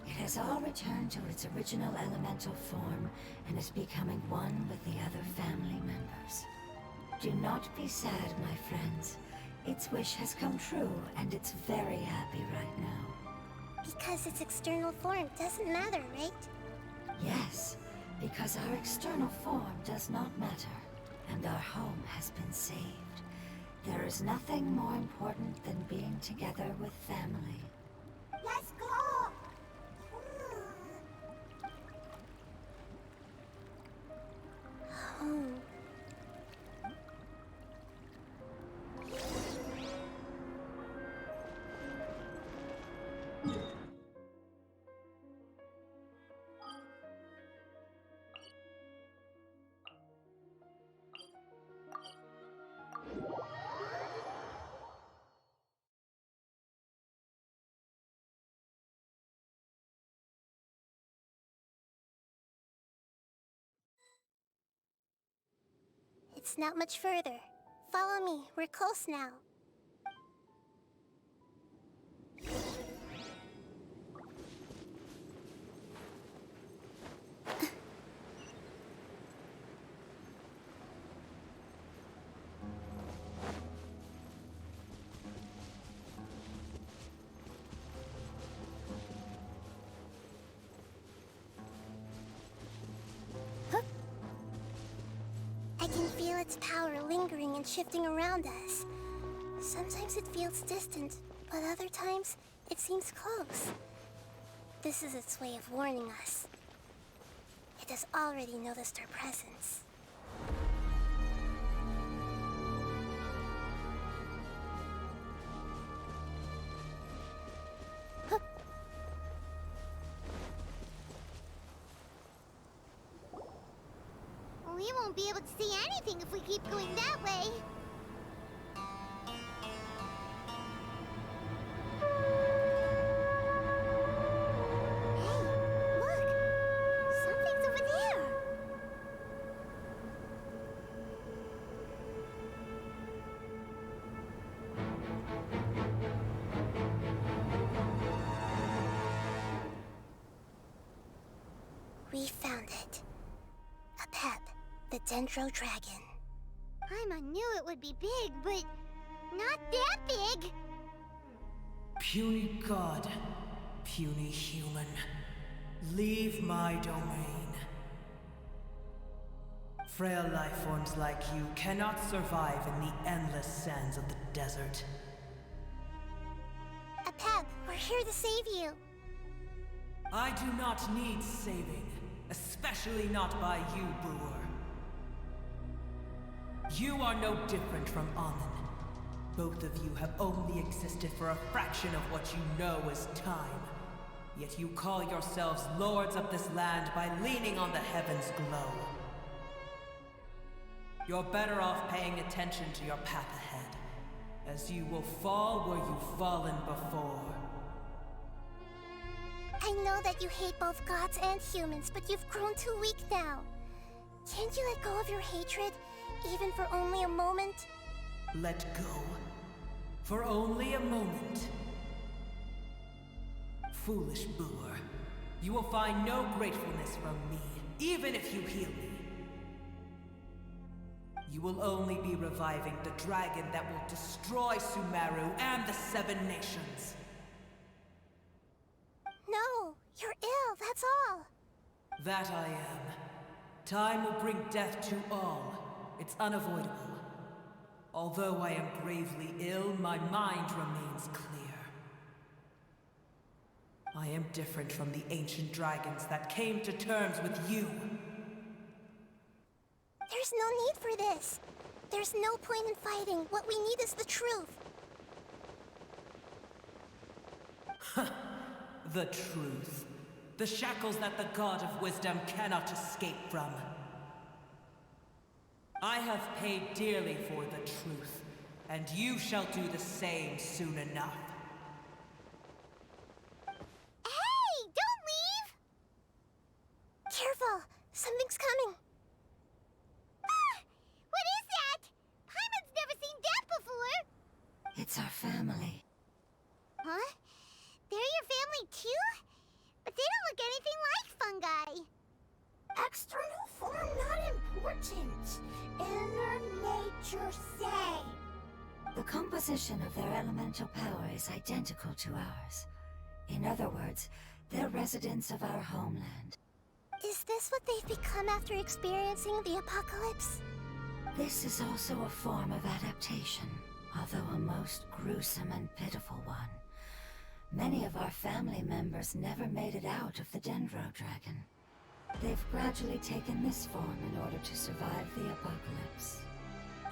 It has all returned to its original elemental form and is becoming one with the other family members. Do not be sad, my friends. Its wish has come true, and it's very happy right now.
Because its external form doesn't matter, right?
Yes, because our external form does not matter, and our home has been saved. There is nothing more important than being together with family.
Let's go!
Home. It's not much further. Follow me, we're close now. I can feel its power lingering and shifting around us. Sometimes it feels distant, but other times it seems close. This is its way of warning us. It has already noticed our presence.
We won't be able to see anything if we keep going that way. Hey, look! Something's over there!
We found it. A Pep, the Dendro Dragon.
Paimon knew it would be big, but not that big!
Puny god, puny human, leave my domain. Frail life forms like you cannot survive in the endless sands of the desert.
A Pep, we're here to save you.
I do not need saving, especially not by you, Brewer. You are no different from Amun. Both of you have only existed for a fraction of what you know as time. Yet you call yourselves lords of this land by leaning on the heavens' glow. You're better off paying attention to your path ahead, as you will fall where you've fallen before.
I know that you hate both gods and humans, but you've grown too weak now. Can't you let go of your hatred, even for only a moment?
Let go. For only a moment. Foolish Brewer, you will find no gratefulness from me, even if you heal me. You will only be reviving the dragon that will destroy Sumeru and the Seven Nations.
No, you're ill, that's all.
That I am. Time will bring death to all. It's unavoidable. Although I am gravely ill, my mind remains clear. I am different from the ancient dragons that came to terms with you.
There's no need for this. There's no point in fighting. What we need is the truth.
The truth. The shackles that the God of Wisdom cannot escape from. I have paid dearly for the truth, and you shall do the same soon enough.
Hey, don't leave!
Careful, something's coming.
Ah! What is that? Paimon's never seen that before!
It's our family.
Huh? They're your family too? But they don't look anything like fungi.
External form not important. Inner nature say.
The composition of their elemental power is identical to ours. In other words, they're residents of our homeland.
Is this what they've become after experiencing the apocalypse?
This is also a form of adaptation, although a most gruesome and pitiful one. Many of our family members never made it out of the Dendro Dragon. They've gradually taken this form in order to survive the apocalypse.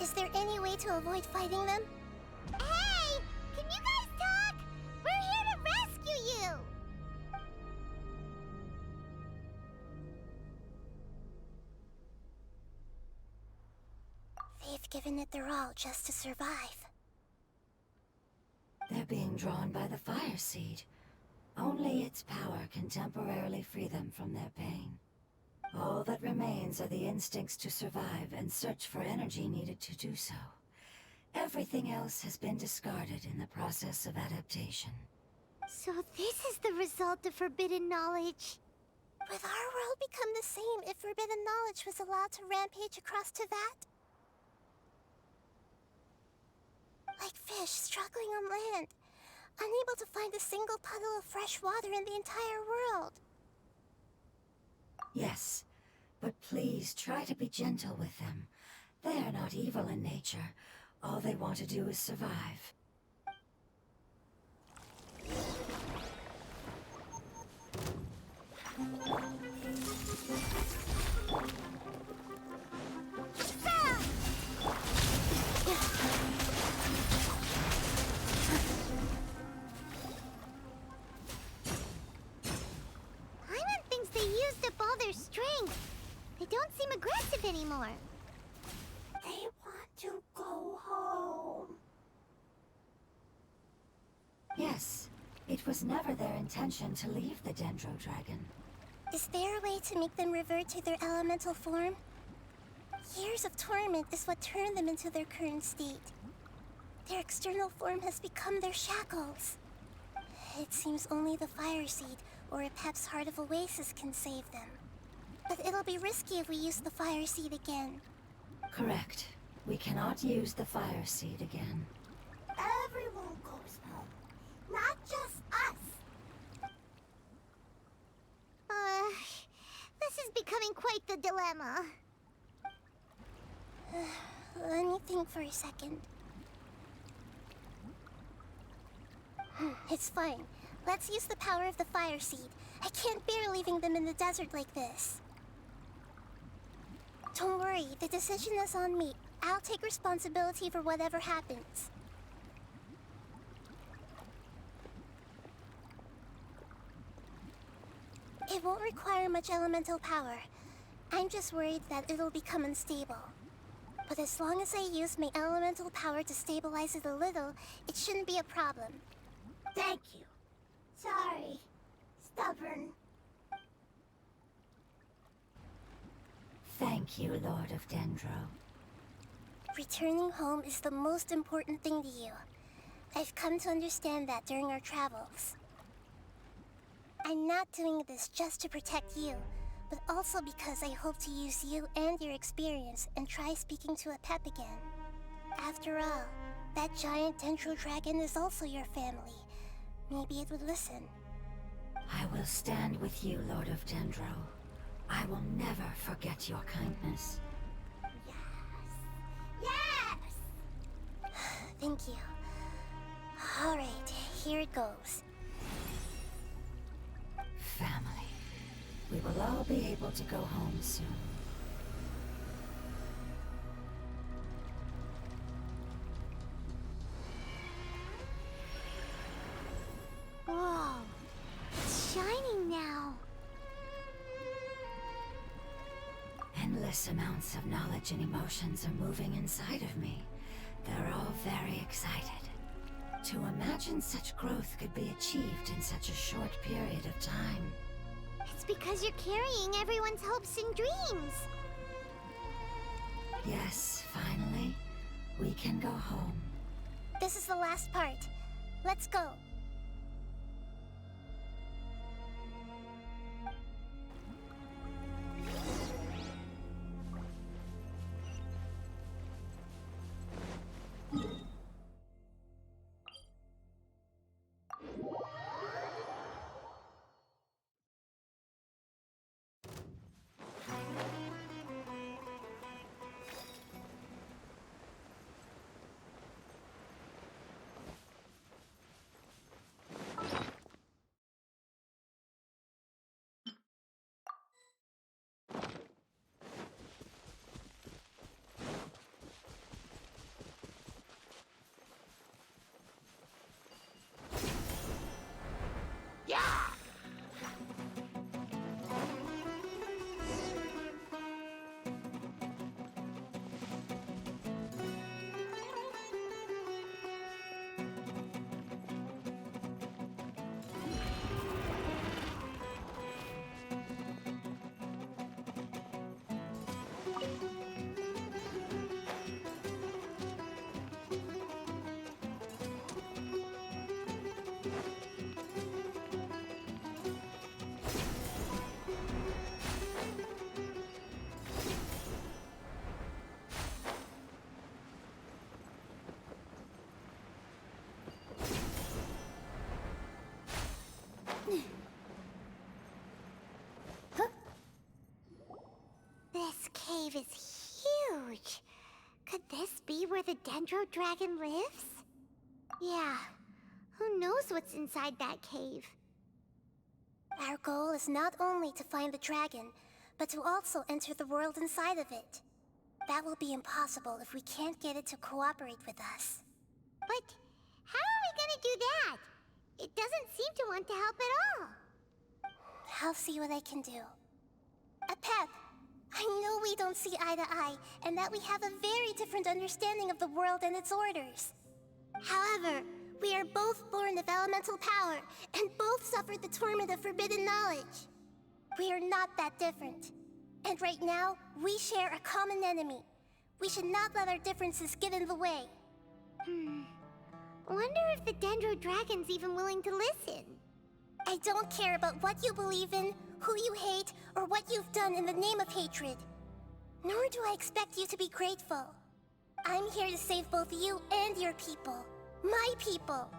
Is there any way to avoid fighting them?
Hey! Can you guys talk? We're here to rescue you!
They've given it their all just to survive.
They're being drawn by the fire seed. Only its power can temporarily free them from their pain. All that remains are the instincts to survive and search for energy needed to do so. Everything else has been discarded in the process of adaptation.
So this is the result of forbidden knowledge.
Would our world become the same if forbidden knowledge was allowed to rampage across Tevat? Like fish struggling on land, unable to find a single puddle of fresh water in the entire world.
Yes, but please try to be gentle with them. They are not evil in nature. All they want to do is survive.
their strength. They don't seem aggressive anymore.
They want to go home.
Yes, it was never their intention to leave the Dendro Dragon.
Is there a way to make them revert to their elemental form? Years of torment is what turned them into their current state. Their external form has become their shackles. It seems only the Fire Seed or Epep's Heart of Oasis can save them. But it'll be risky if we use the Fire Seed again.
Correct. We cannot use the Fire Seed again.
Everyone goes home, not just us.
This is becoming quite the dilemma.
Let me think for a second. It's fine. Let's use the power of the Fire Seed. I can't bear leaving them in the desert like this. Don't worry, the decision is on me. I'll take responsibility for whatever happens. It won't require much elemental power. I'm just worried that it'll become unstable. But as long as I use my elemental power to stabilize it a little, it shouldn't be a problem.
Thank you. Sorry. Stubborn.
Thank you, Lord of Dendro.
Returning home is the most important thing to you. I've come to understand that during our travels. I'm not doing this just to protect you, but also because I hope to use you and your experience and try speaking to Epep again. After all, that giant Dendro Dragon is also your family. Maybe it would listen.
I will stand with you, Lord of Dendro. I will never forget your kindness.
Yes!
Thank you. All right, here it goes.
Family. We will all be able to go home soon.
Whoa. It's shining now.
Endless amounts of knowledge and emotions are moving inside of me. They're all very excited. To imagine such growth could be achieved in such a short period of time.
It's because you're carrying everyone's hopes and dreams.
Yes, finally, we can go home.
This is the last part. Let's go.
This cave is huge. Could this be where the Dendro Dragon lives? Yeah. Who knows what's inside that cave?
Our goal is not only to find the dragon, but to also enter the world inside of it. That will be impossible if we can't get it to cooperate with us.
But how are we gonna do that? It doesn't seem to want to help at all.
I'll see what I can do. Pep, I know we don't see eye to eye, and that we have a very different understanding of the world and its orders. However, we are both born of elemental power, and both suffered the torment of forbidden knowledge. We are not that different. And right now, we share a common enemy. We should not let our differences get in the way.
Wonder if the Dendro Dragon's even willing to listen.
I don't care about what you believe in, who you hate, or what you've done in the name of hatred. Nor do I expect you to be grateful. I'm here to save both you and your people. My people.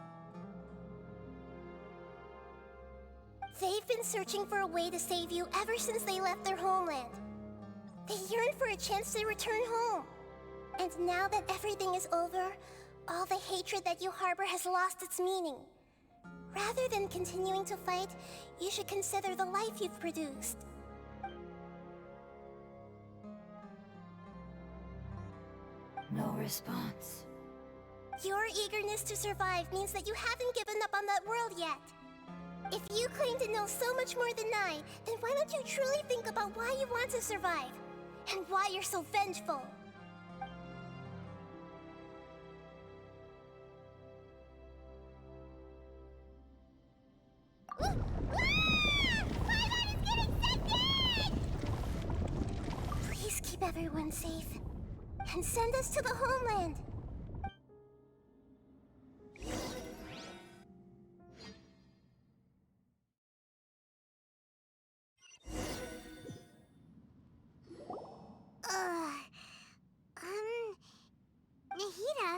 They've been searching for a way to save you ever since they left their homeland. They yearn for a chance to return home. And now that everything is over, all the hatred that you harbor has lost its meaning. Rather than continuing to fight, you should consider the life you've produced.
No response.
Your eagerness to survive means that you haven't given up on that world yet. If you claim to know so much more than I, then why don't you truly think about why you want to survive? And why you're so vengeful? Please keep everyone safe. And send us to the homeland.
Nahida,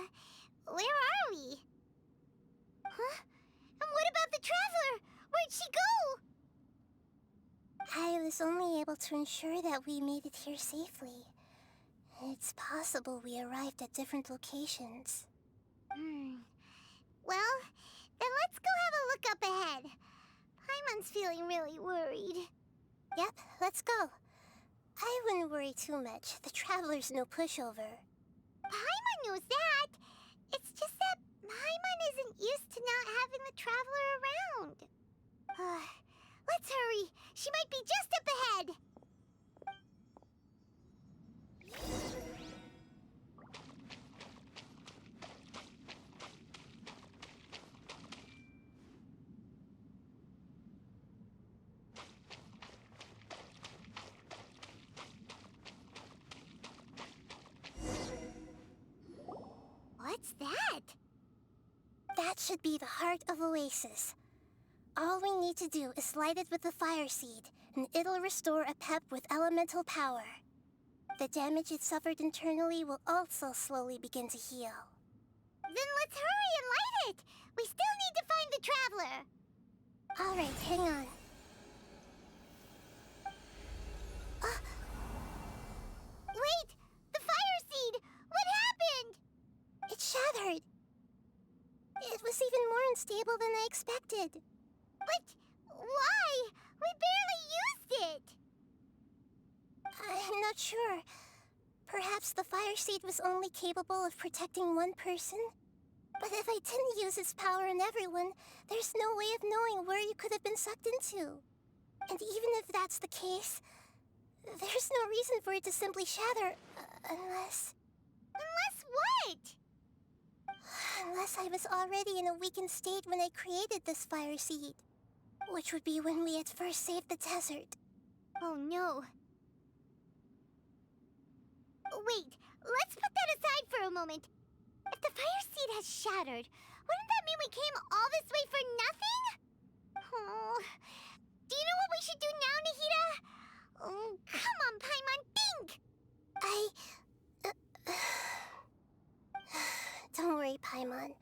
where are we? Huh? And what about the Traveler? Where'd she go?
I was only able to ensure that we made it here safely. It's possible we arrived at different locations.
Well, then let's go have a look up ahead. Paimon's feeling really worried.
Yep, let's go. I wouldn't worry too much. The Traveler's no pushover.
Paimon knows that. It's just that Paimon isn't used to not having the Traveler around. Let's hurry. She might be just up ahead. What's that?
That should be the heart of Oasis. All we need to do is light it with the fire seed, and it'll restore a pep with elemental power. The damage it suffered internally will also slowly begin to heal.
Then let's hurry and light it! We still need to find the Traveler!
Alright, hang on.
Wait! The fire seed! What happened?
It shattered. It was even more unstable than I expected.
But why? We barely used it!
I'm not sure. Perhaps the fire seed was only capable of protecting one person? But if I didn't use its power on everyone, there's no way of knowing where you could have been sucked into. And even if that's the case, there's no reason for it to simply shatter, unless...
Unless what?
Unless I was already in a weakened state when I created this fire seed. Which would be when we had first saved the desert.
Oh no. Wait, let's put that aside for a moment. If the fire seed has shattered, wouldn't that mean we came all this way for nothing? Oh, do you know what we should do now, Nahida? Oh, come on, Paimon, think!
Don't worry, Paimon.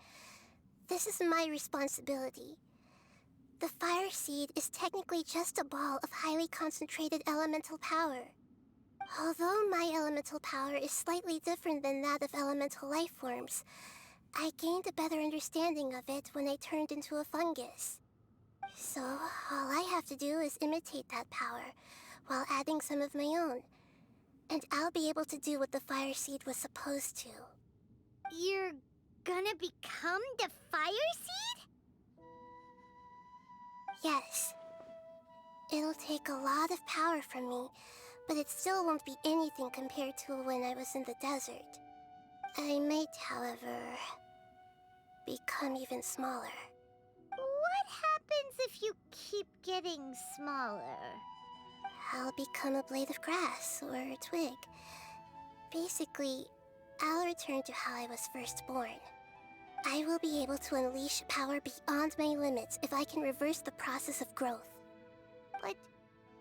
This is my responsibility. The fire seed is technically just a ball of highly concentrated elemental power. Although my elemental power is slightly different than that of elemental life forms, I gained a better understanding of it when I turned into a fungus. So, all I have to do is imitate that power, while adding some of my own. And I'll be able to do what the fire seed was supposed to.
You're gonna become the fire seed?
Yes. It'll take a lot of power from me, but it still won't be anything compared to when I was in the desert. I might, however, become even smaller.
What happens if you keep getting smaller?
I'll become a blade of grass or a twig. Basically, I'll return to how I was first born. I will be able to unleash power beyond my limits if I can reverse the process of growth.
But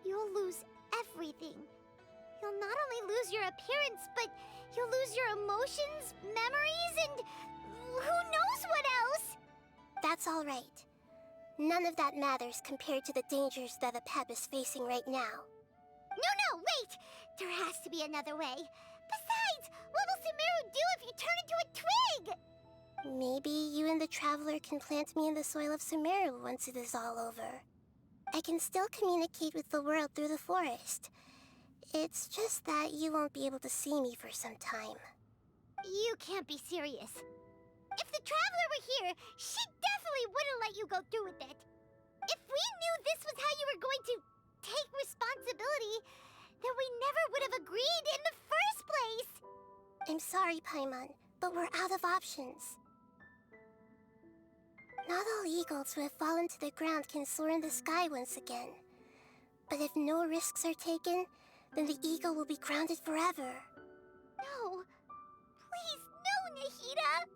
you'll lose everything. You'll not only lose your appearance, but you'll lose your emotions, memories, and who knows what else?
That's all right. None of that matters compared to the dangers that the Pep is facing right now.
No, wait! There has to be another way. Besides, what will Sumeru do if you turn into a twig?
Maybe you and the Traveler can plant me in the soil of Sumeru once it is all over. I can still communicate with the world through the forest. It's just that you won't be able to see me for some time.
You can't be serious. If the Traveler were here, she definitely wouldn't let you go through with it. If we knew this was how you were going to take responsibility, then we never would have agreed in the first place.
I'm sorry, Paimon, but we're out of options. Not all eagles who have fallen to the ground can soar in the sky once again. But if no risks are taken, then the eagle will be grounded forever.
No. Please, no, Nahida!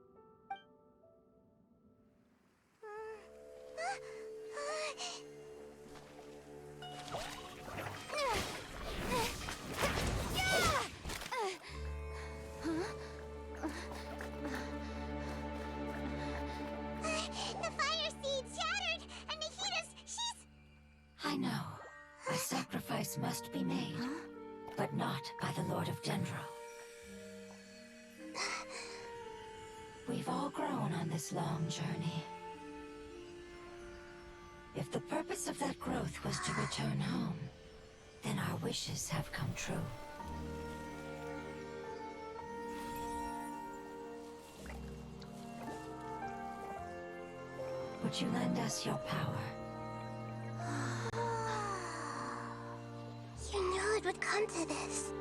The fire seed shattered, and she's...
I know. A sacrifice must be made, but not by the Lord of Dendro. We've all grown on this long journey. If the purpose of that growth was to return home, then our wishes have come true. Would you lend us your power?
You knew it would come to this.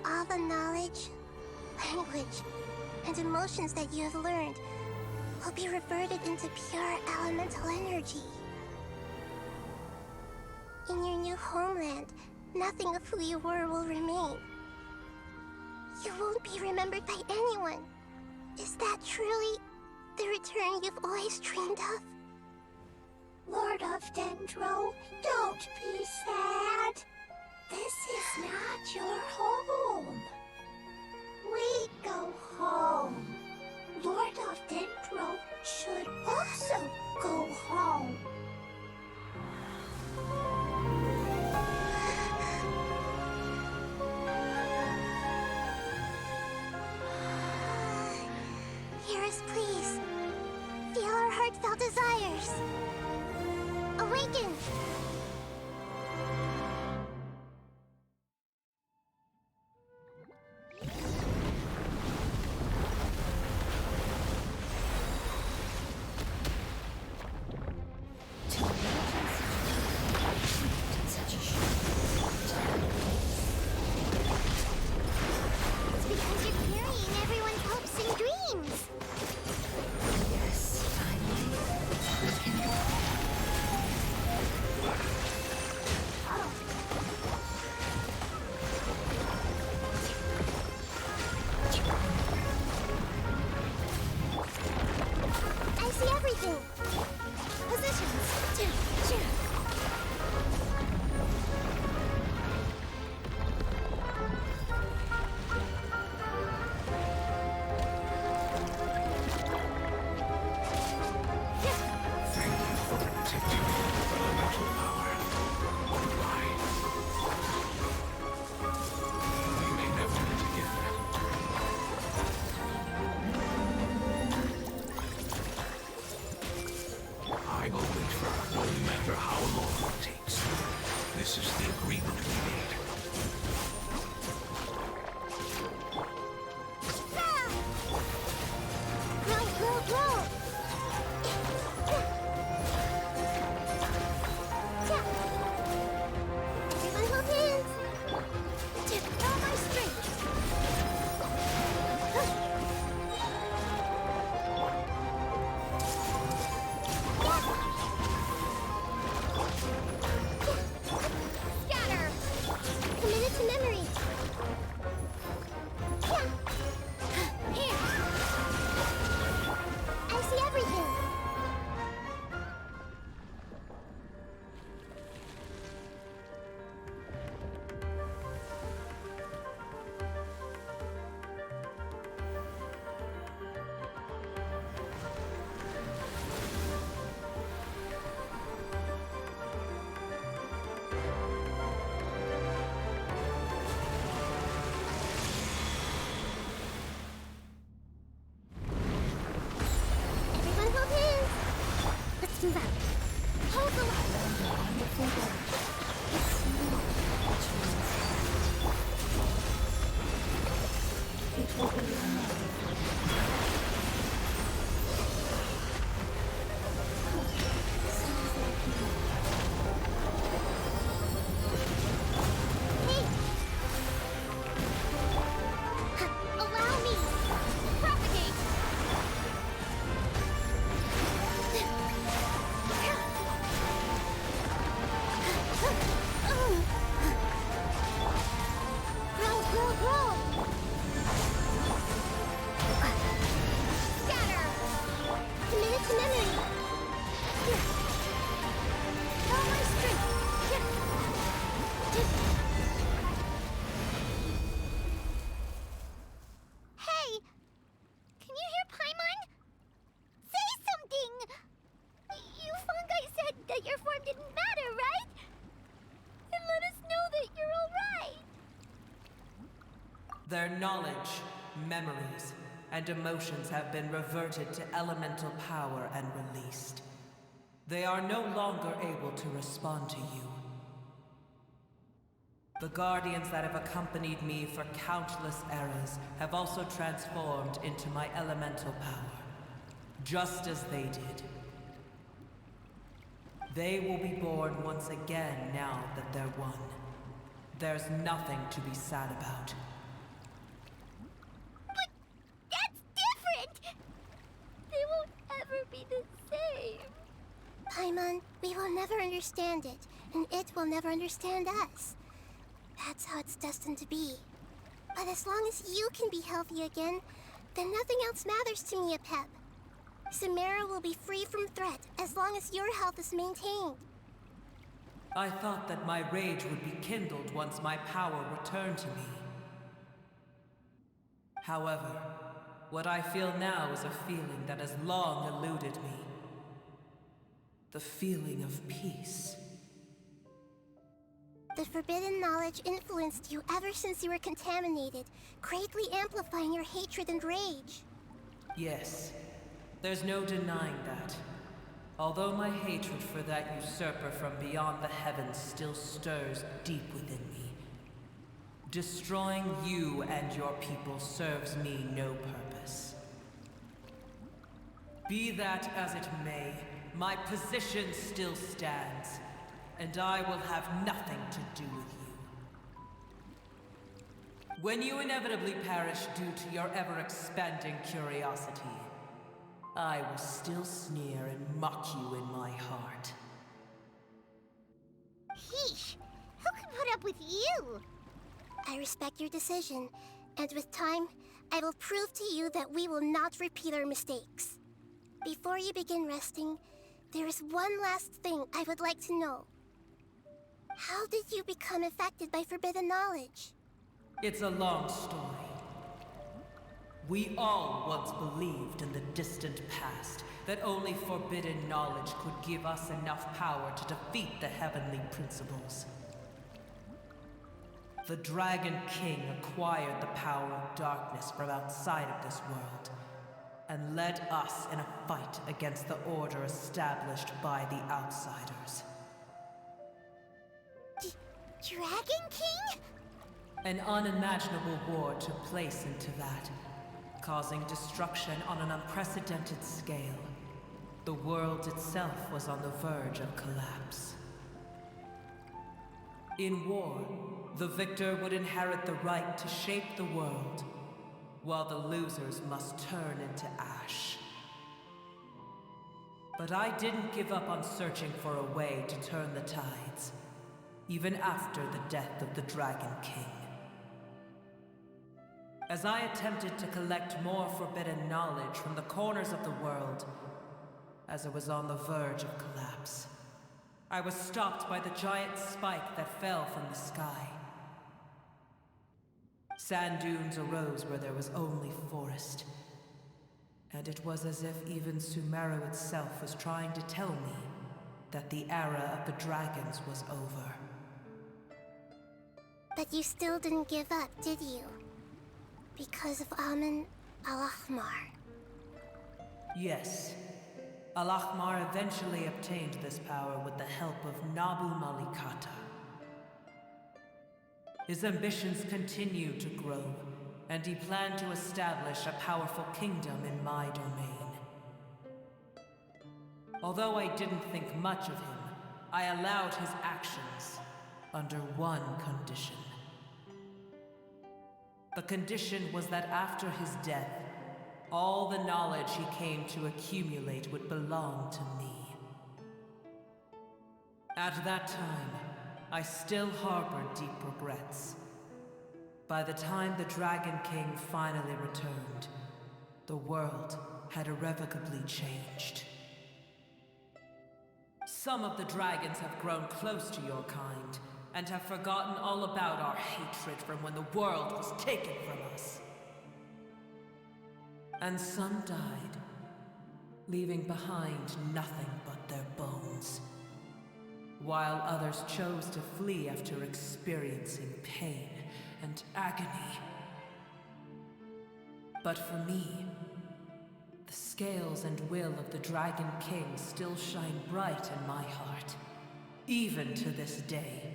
All the knowledge, language, and emotions that you have learned will be reverted into pure elemental energy. In your new homeland, nothing of who you were will remain. You won't be remembered by anyone. Is that truly the return you've always dreamed of?
Lord of Dendro, don't be sad. This is not your home. We go home. Lord of Dendro should also go home.
Hear us, please. Feel our heartfelt desires. Awaken!
It's because you're carrying everyone's hopes and dreams.
Yes, finally, we can go.
Allow me! Propagate! Grow, grow, grow! Scatter!
Commit it to memory.
All my strength! Hey! Can you hear Paimon? Say something! You fungi said that your form didn't matter, right? And let us know that you're alright!
Their knowledge, memories, and emotions have been reverted to elemental power and released. They are no longer able to respond to you. The guardians that have accompanied me for countless eras have also transformed into my elemental power, just as they did. They will be born once again now that they're one. There's nothing to be sad about.
But that's different! They won't ever be the same.
Paimon, we will never understand it, and it will never understand us. That's how it's destined to be. But as long as you can be healthy again, then nothing else matters to me, Apep. Samara will be free from threat as long as your health is maintained.
I thought that my rage would be kindled once my power returned to me. However, what I feel now is a feeling that has long eluded me. The feeling of peace.
The forbidden knowledge influenced you ever since you were contaminated, greatly amplifying your hatred and rage.
Yes, there's no denying that. Although my hatred for that usurper from beyond the heavens still stirs deep within me, destroying you and your people serves me no purpose. Be that as it may, my position still stands, and I will have nothing to do with you. When you inevitably perish due to your ever-expanding curiosity, I will still sneer and mock you in my heart.
Heesh! Who can put up with you?
I respect your decision, and with time, I will prove to you that we will not repeat our mistakes. Before you begin resting, there is one last thing I would like to know. How did you become affected by forbidden knowledge?
It's a long story. We all once believed in the distant past that only forbidden knowledge could give us enough power to defeat the heavenly principles. The Dragon King acquired the power of darkness from outside of this world, and led us in a fight against the order established by the outsiders.
Dragon King?
An unimaginable war took place into that, causing destruction on an unprecedented scale. The world itself was on the verge of collapse. In war, the victor would inherit the right to shape the world, while the losers must turn into ash. But I didn't give up on searching for a way to turn the tides, even after the death of the Dragon King. As I attempted to collect more forbidden knowledge from the corners of the world, as it was on the verge of collapse, I was stopped by the giant spike that fell from the sky. Sand dunes arose where there was only forest, and it was as if even Sumeru itself was trying to tell me that the era of the dragons was over.
But you still didn't give up, did you? Because of Amun Al-Ahmar.
Yes. Al-Ahmar eventually obtained this power with the help of Nabu Malikata. His ambitions continued to grow, and he planned to establish a powerful kingdom in my domain. Although I didn't think much of him, I allowed his actions under one condition. The condition was that after his death, all the knowledge he came to accumulate would belong to me. At that time, I still harbored deep regrets. By the time the Dragon King finally returned, the world had irrevocably changed. Some of the dragons have grown close to your kind, and have forgotten all about our hatred from when the world was taken from us. And some died, leaving behind nothing but their bones, while others chose to flee after experiencing pain and agony. But for me, the scales and will of the Dragon King still shine bright in my heart, even to this day.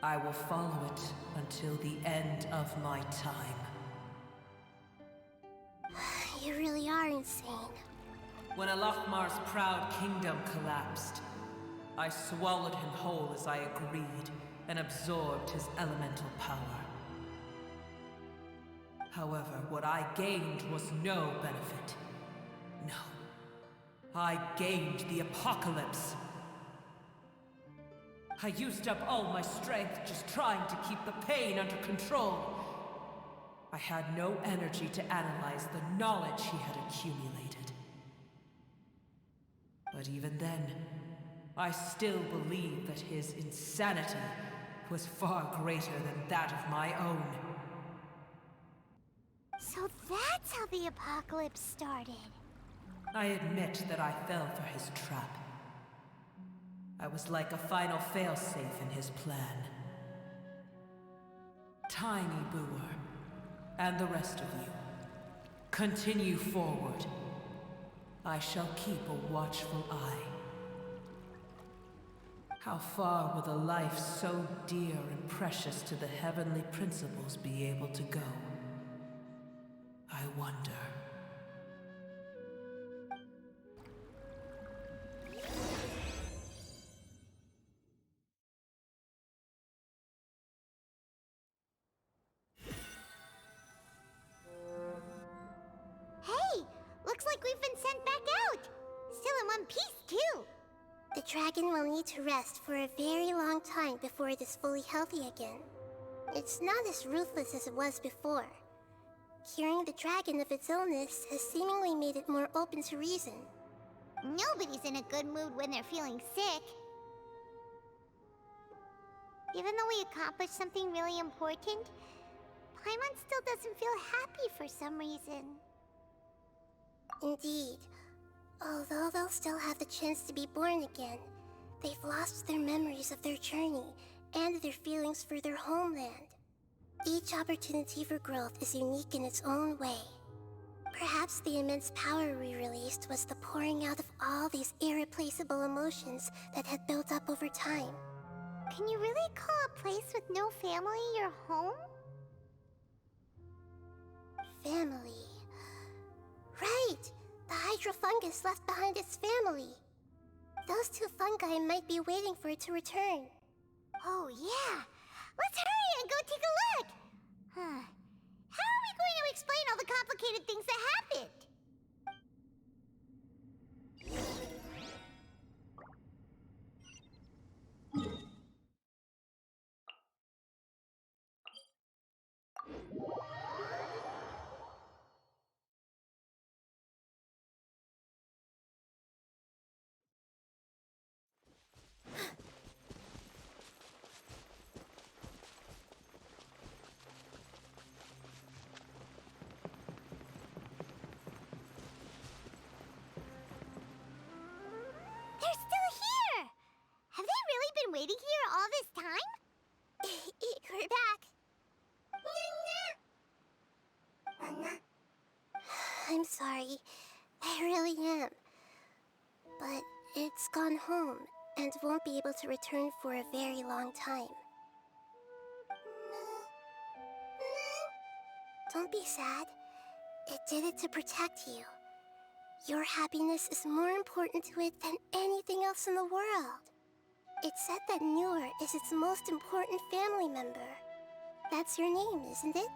I will follow it until the end of my time.
You really are insane.
When Alachmar's proud kingdom collapsed, I swallowed him whole as I agreed, and absorbed his elemental power. However, what I gained was no benefit. No. I gained the apocalypse. I used up all my strength just trying to keep the pain under control. I had no energy to analyze the knowledge he had accumulated. But even then, I still believed that his insanity was far greater than that of my own.
So that's how the apocalypse started.
I admit that I fell for his trap. I was like a final failsafe in his plan. Tiny Booer, and the rest of you, continue forward. I shall keep a watchful eye. How far will a life so dear and precious to the heavenly principles be able to go? I wonder.
Hey! Looks like we've been sent back out! Still in one piece, too!
The dragon will need to rest for a very long time before it is fully healthy again. It's not as ruthless as it was before. Curing the dragon of its illness has seemingly made it more open to reason.
Nobody's in a good mood when they're feeling sick. Even though we accomplished something really important, Paimon still doesn't feel happy for some reason.
Indeed. Although they'll still have the chance to be born again, they've lost their memories of their journey and their feelings for their homeland. Each opportunity for growth is unique in its own way. Perhaps the immense power we released was the pouring out of all these irreplaceable emotions that had built up over time.
Can you really call a place with no family your home?
Family. Right! The hydrofungus left behind its family. Those two fungi might be waiting for it to return.
Oh, yeah! Let's hurry and go take a look! Huh. How are we going to explain all the complicated things that happened? They're still here! Have they really been waiting here all this time?
We're back. I'm sorry. I really am. But it's gone home and won't be able to return for a very long time. Don't be sad. It did it to protect you. Your happiness is more important to it than anything else in the world. It's said that Noor is its most important family member. That's your name, isn't it?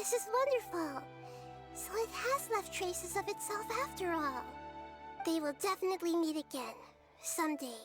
This is wonderful. So it has left traces of itself after all. They will definitely meet again, someday.